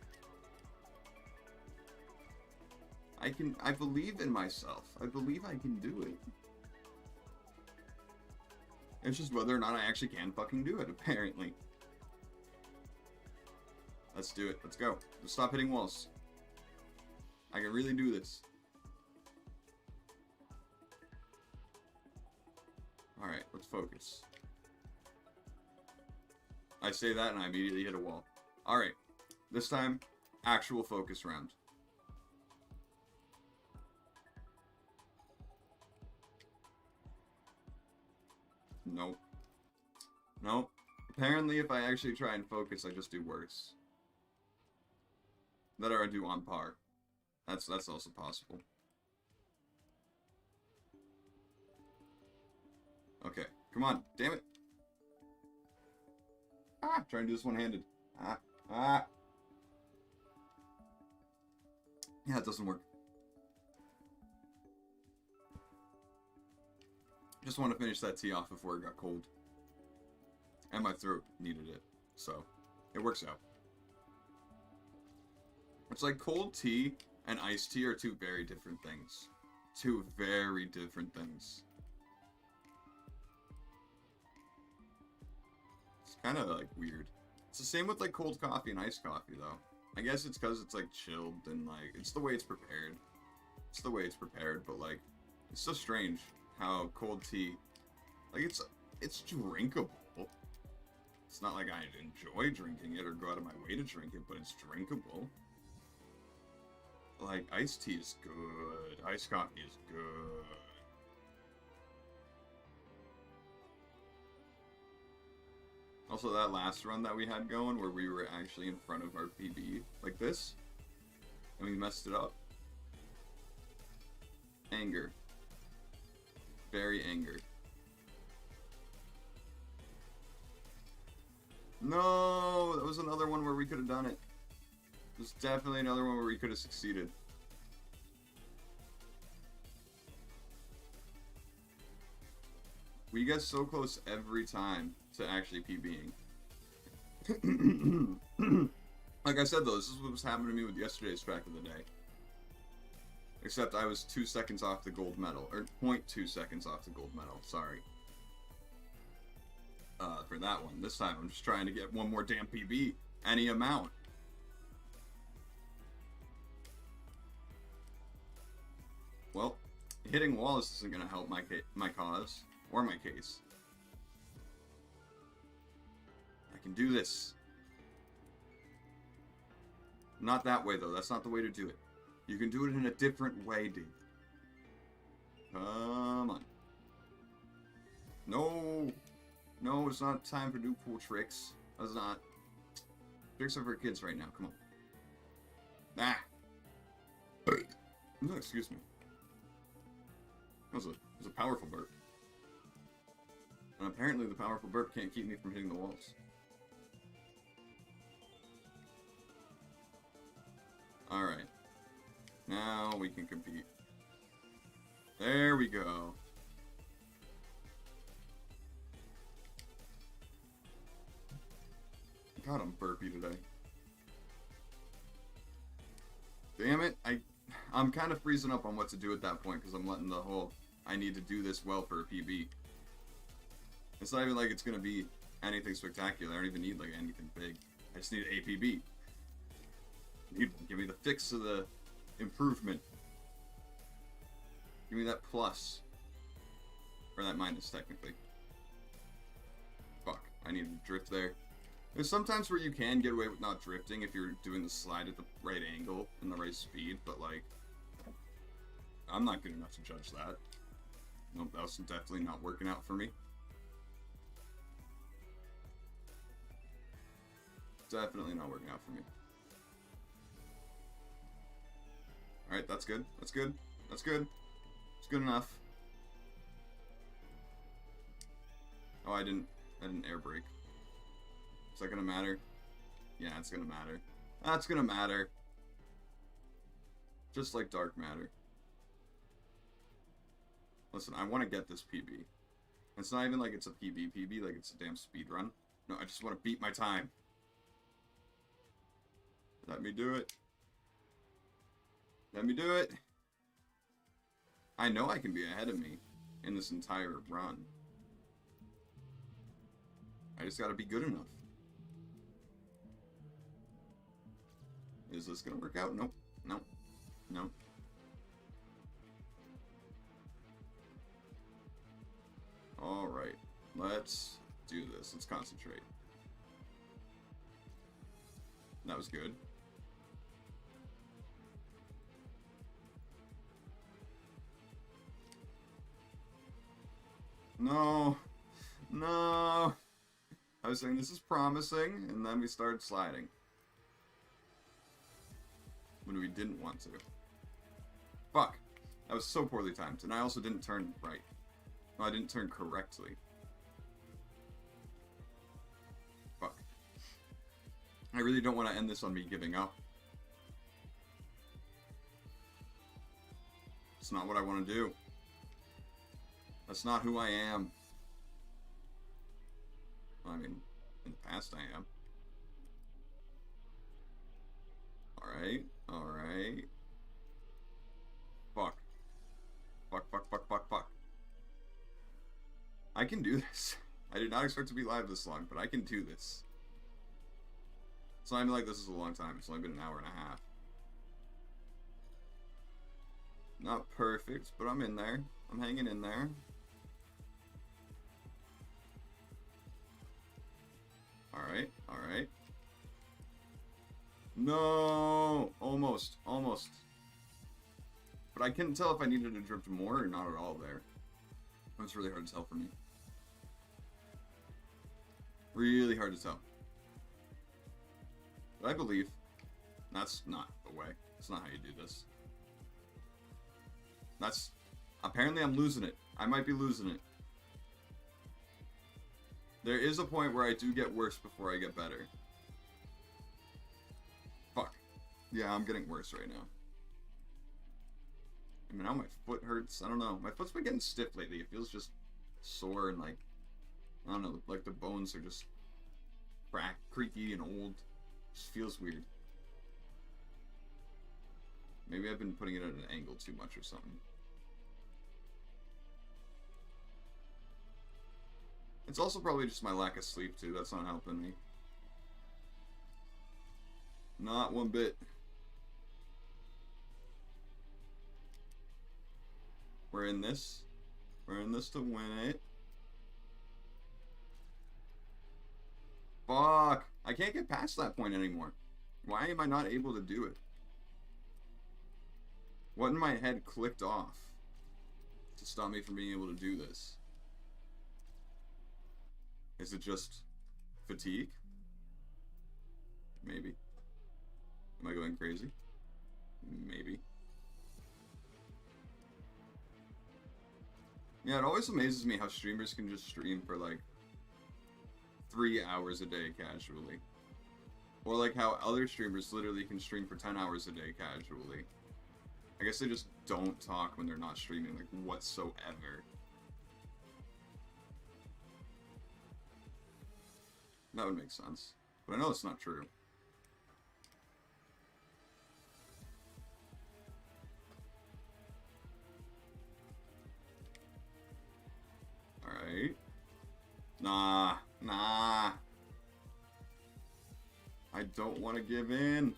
I believe in myself. I believe I can do it. It's just whether or not I actually can fucking do it, apparently. Let's do it. Let's go. Let's stop hitting walls. I can really do this. Alright, let's focus. I say that and I immediately hit a wall. Alright. This time, actual focus round. Nope. Nope. Apparently, if I actually try and focus, I just do worse. That or I do on par. That's also possible. Okay. Come on. Damn it. Ah! Trying to do this one-handed. Ah. Ah. Yeah, it doesn't work. Just want to finish that tea off before it got cold. And my throat needed it. So, it works out. It's like cold tea and iced tea are two very different things. Two very different things. It's kind of like weird. It's the same with like cold coffee and iced coffee though. I guess it's because it's like chilled and like, it's the way it's prepared. It's the way it's prepared, but like, it's so strange how cold tea, like it's drinkable. It's not like I enjoy drinking it or go out of my way to drink it, but it's drinkable. Like, iced tea is good. Iced coffee is good. Also, that last run that we had going, where we were actually in front of our PB, like this, and we messed it up. Anger. Very anger. No! That was another one where we could have done it. There's definitely another one where we could have succeeded. We get so close every time to actually PBing. Like I said though, this is what was happening to me with yesterday's track of the day. Except I was 2 seconds off the gold medal, or 0.2 seconds off the gold medal, sorry. For that one. This time I'm just trying to get one more damn PB. Any amount. Well, hitting walls isn't going to help my cause, or my case. can do this. Not that way, though. That's not the way to do it. You can do it in a different way, dude. Come on. No. No, it's not time for do cool tricks. That's not. Tricks are for kids right now. Come on. Ah. No, excuse me. That was a powerful burp. And apparently the powerful burp can't keep me from hitting the walls. Alright. Now we can compete. There we go. God, I'm burpy today. Damn it. I'm kind of freezing up on what to do at that point because I'm letting the whole I need to do this well for a PB. It's not even like it's going to be anything spectacular. I don't even need like anything big. I just need an APB. Give me the fix of the improvement. Give me that plus. Or that minus, technically. Fuck. I need to drift there. There's sometimes where you can get away with not drifting if you're doing the slide at the right angle and the right speed, but like, I'm not good enough to judge that. Nope, that was definitely not working out for me. Definitely not working out for me. Alright, that's good. That's good. That's good. It's good enough. Oh, I didn't air brake. Is that gonna matter? Yeah, it's gonna matter. That's gonna matter. Just like dark matter. Listen, I want to get this PB. It's not even like it's a PB, like it's a damn speed run. No, I just want to beat my time. Let me do it. Let me do it. I know I can be ahead of me in this entire run. I just gotta be good enough. Is this gonna work out? Nope. Nope. Nope. Alright. Let's do this. Let's concentrate. That was good. No. No. I was saying this is promising, and then we started sliding. When we didn't want to. Fuck. That was so poorly timed. And I also didn't turn right. No, I didn't turn correctly. Fuck. I really don't want to end this on me giving up. It's not what I want to do. That's not who I am. Well, I mean, in the past I am. Alright, alright. Fuck. Fuck, fuck, fuck, fuck, fuck. I can do this. I did not expect to be live this long, but I can do this. It's not even like this is a long time. It's only been an hour and a half. Not perfect, but I'm in there. I'm hanging in there. Alright, alright. No! Almost, almost. But I couldn't tell if I needed to drift more or not at all there. It was really hard to tell for me. Really hard to tell. But I believe that's not the way. That's not how you do this. That's... Apparently I'm losing it. I might be losing it. There is a point where I do get worse before I get better. Fuck. Yeah, I'm getting worse right now. I mean, now my foot hurts. I don't know. My foot's been getting stiff lately. It feels just sore and like... I don't know. Like the bones are just... creaky and old. It just feels weird. Maybe I've been putting it at an angle too much or something. It's also probably just my lack of sleep too. That's not helping me. Not one bit. We're in this. We're in this to win it. Fuck! I can't get past that point anymore. Why am I not able to do it? What in my head clicked off to stop me from being able to do this? Is it just fatigue? Maybe. Am I going crazy? Maybe. Yeah, it always amazes me how streamers can just stream for like 3 hours a day casually. Or like how other streamers literally can stream for 10 hours a day casually. I guess they just don't talk when they're not streaming, like, whatsoever. That would make sense. But I know it's not true. Alright. Nah. I don't want to give in.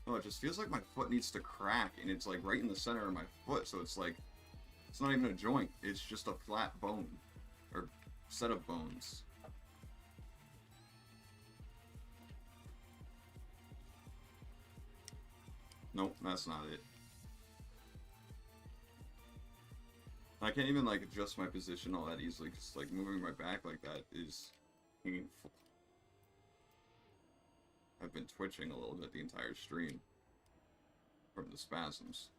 Oh, it just feels like my foot needs to crack, and it's like right in the center of my foot, so it's like, it's not even a joint, it's just a flat bone. Or set of bones. Nope, that's not it. I can't even like adjust my position all that easily, because like moving my back like that is painful. I've been twitching a little bit the entire stream from the spasms.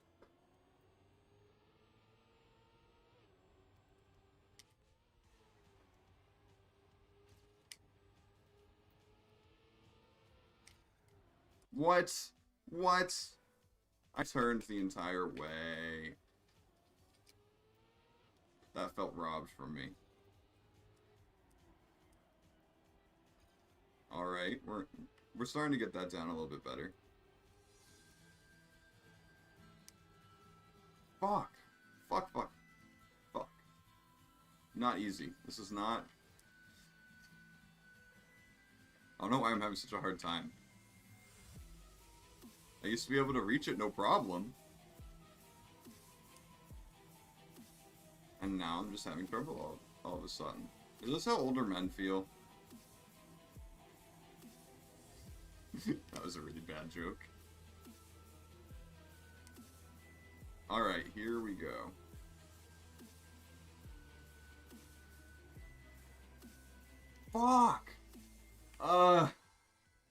What? What? I turned the entire way. That felt robbed from me. Alright, we're starting to get that down a little bit better. Fuck. Fuck. Not easy. This is not... I don't know why I'm having such a hard time. I used to be able to reach it no problem. And now I'm just having trouble all of a sudden. Is this how older men feel? That was a really bad joke. Alright, here we go. Fuck!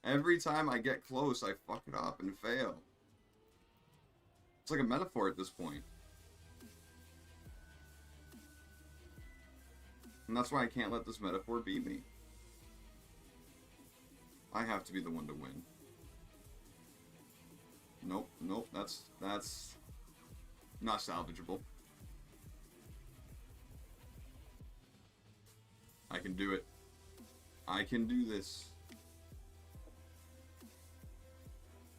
Every time I get close, I fuck it up and fail. It's like a metaphor at this point. And that's why I can't let this metaphor beat me. I have to be the one to win. Nope, that's not salvageable. I can do it. I can do this.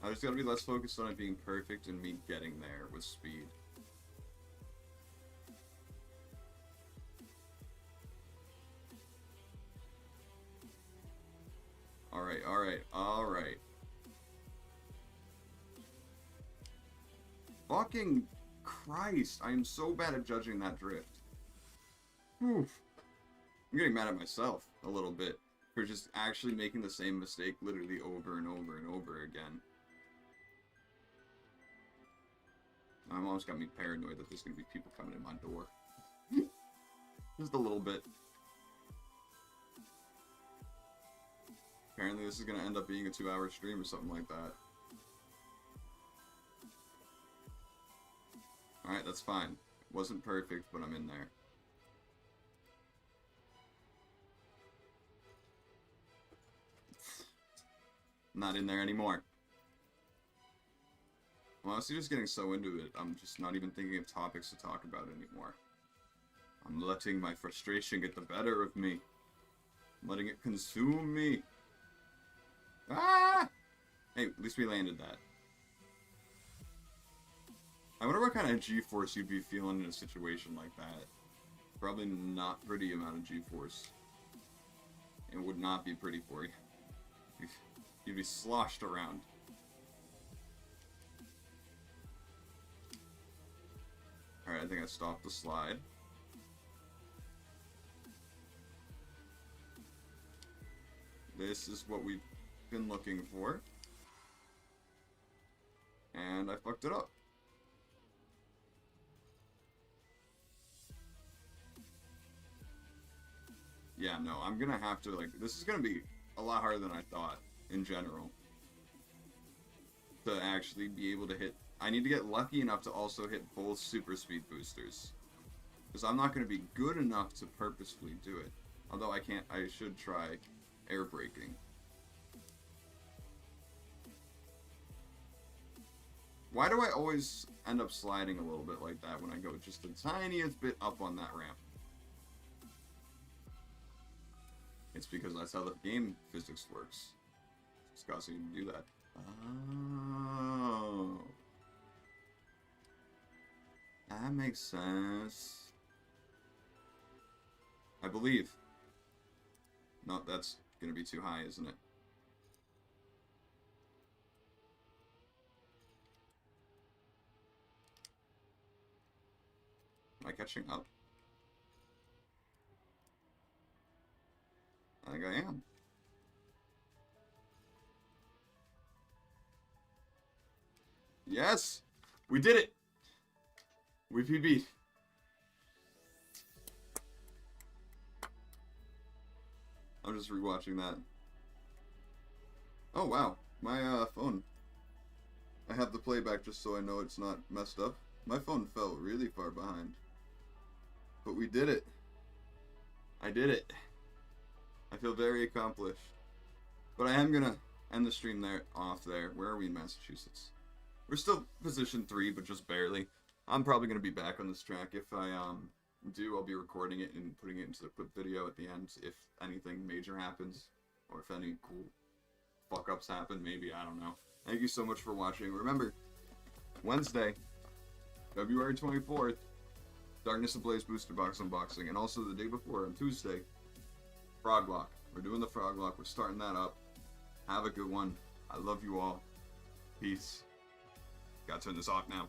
I just gotta be less focused on it being perfect and me getting there with speed. Alright. Fucking Christ, I am so bad at judging that drift. Oof. I'm getting mad at myself a little bit for just actually making the same mistake literally over and over and over again. My mom's got me paranoid that there's gonna be people coming in my door. Just a little bit. Apparently this is gonna end up being a 2-hour stream or something like that. Alright, that's fine. It wasn't perfect, but I'm in there. Not in there anymore. I'm honestly just getting so into it, I'm just not even thinking of topics to talk about anymore. I'm letting my frustration get the better of me. I'm letting it consume me. Ah! Hey, at least we landed that. I wonder what kind of G-force you'd be feeling in a situation like that. Probably not pretty amount of G-force. It would not be pretty for you. You'd be sloshed around. Alright, I think I stopped the slide. This is what we've been looking for. And I fucked it up. Yeah, no, I'm gonna have to, like, this is gonna be a lot harder than I thought, in general. To actually be able to hit... I need to get lucky enough to also hit both super speed boosters. Because I'm not gonna be good enough to purposefully do it. Although I should try air braking. Why do I always end up sliding a little bit like that when I go just the tiniest bit up on that ramp? It's because that's how the game physics works. It's causing you to do that. Oh. That makes sense. I believe. No, that's gonna be too high, isn't it? Am I catching up? I think I am. Yes! We did it! We PB'd. I'm just rewatching that. Oh wow, my phone. I have the playback just so I know it's not messed up. My phone fell really far behind. But we did it. I did it. I feel very accomplished. But I am gonna end the stream off there. Where are we in Massachusetts? We're still position 3, but just barely. I'm probably gonna be back on this track. If I do, I'll be recording it and putting it into the quick video at the end if anything major happens. Or if any cool fuck-ups happen, maybe, I don't know. Thank you so much for watching. Remember, Wednesday, February 24th, Darkness Ablaze Booster Box unboxing. And also the day before, on Tuesday, Frog Lock. We're doing the Frog Lock. We're starting that up. Have a good one. I love you all. Peace. Gotta turn this off now.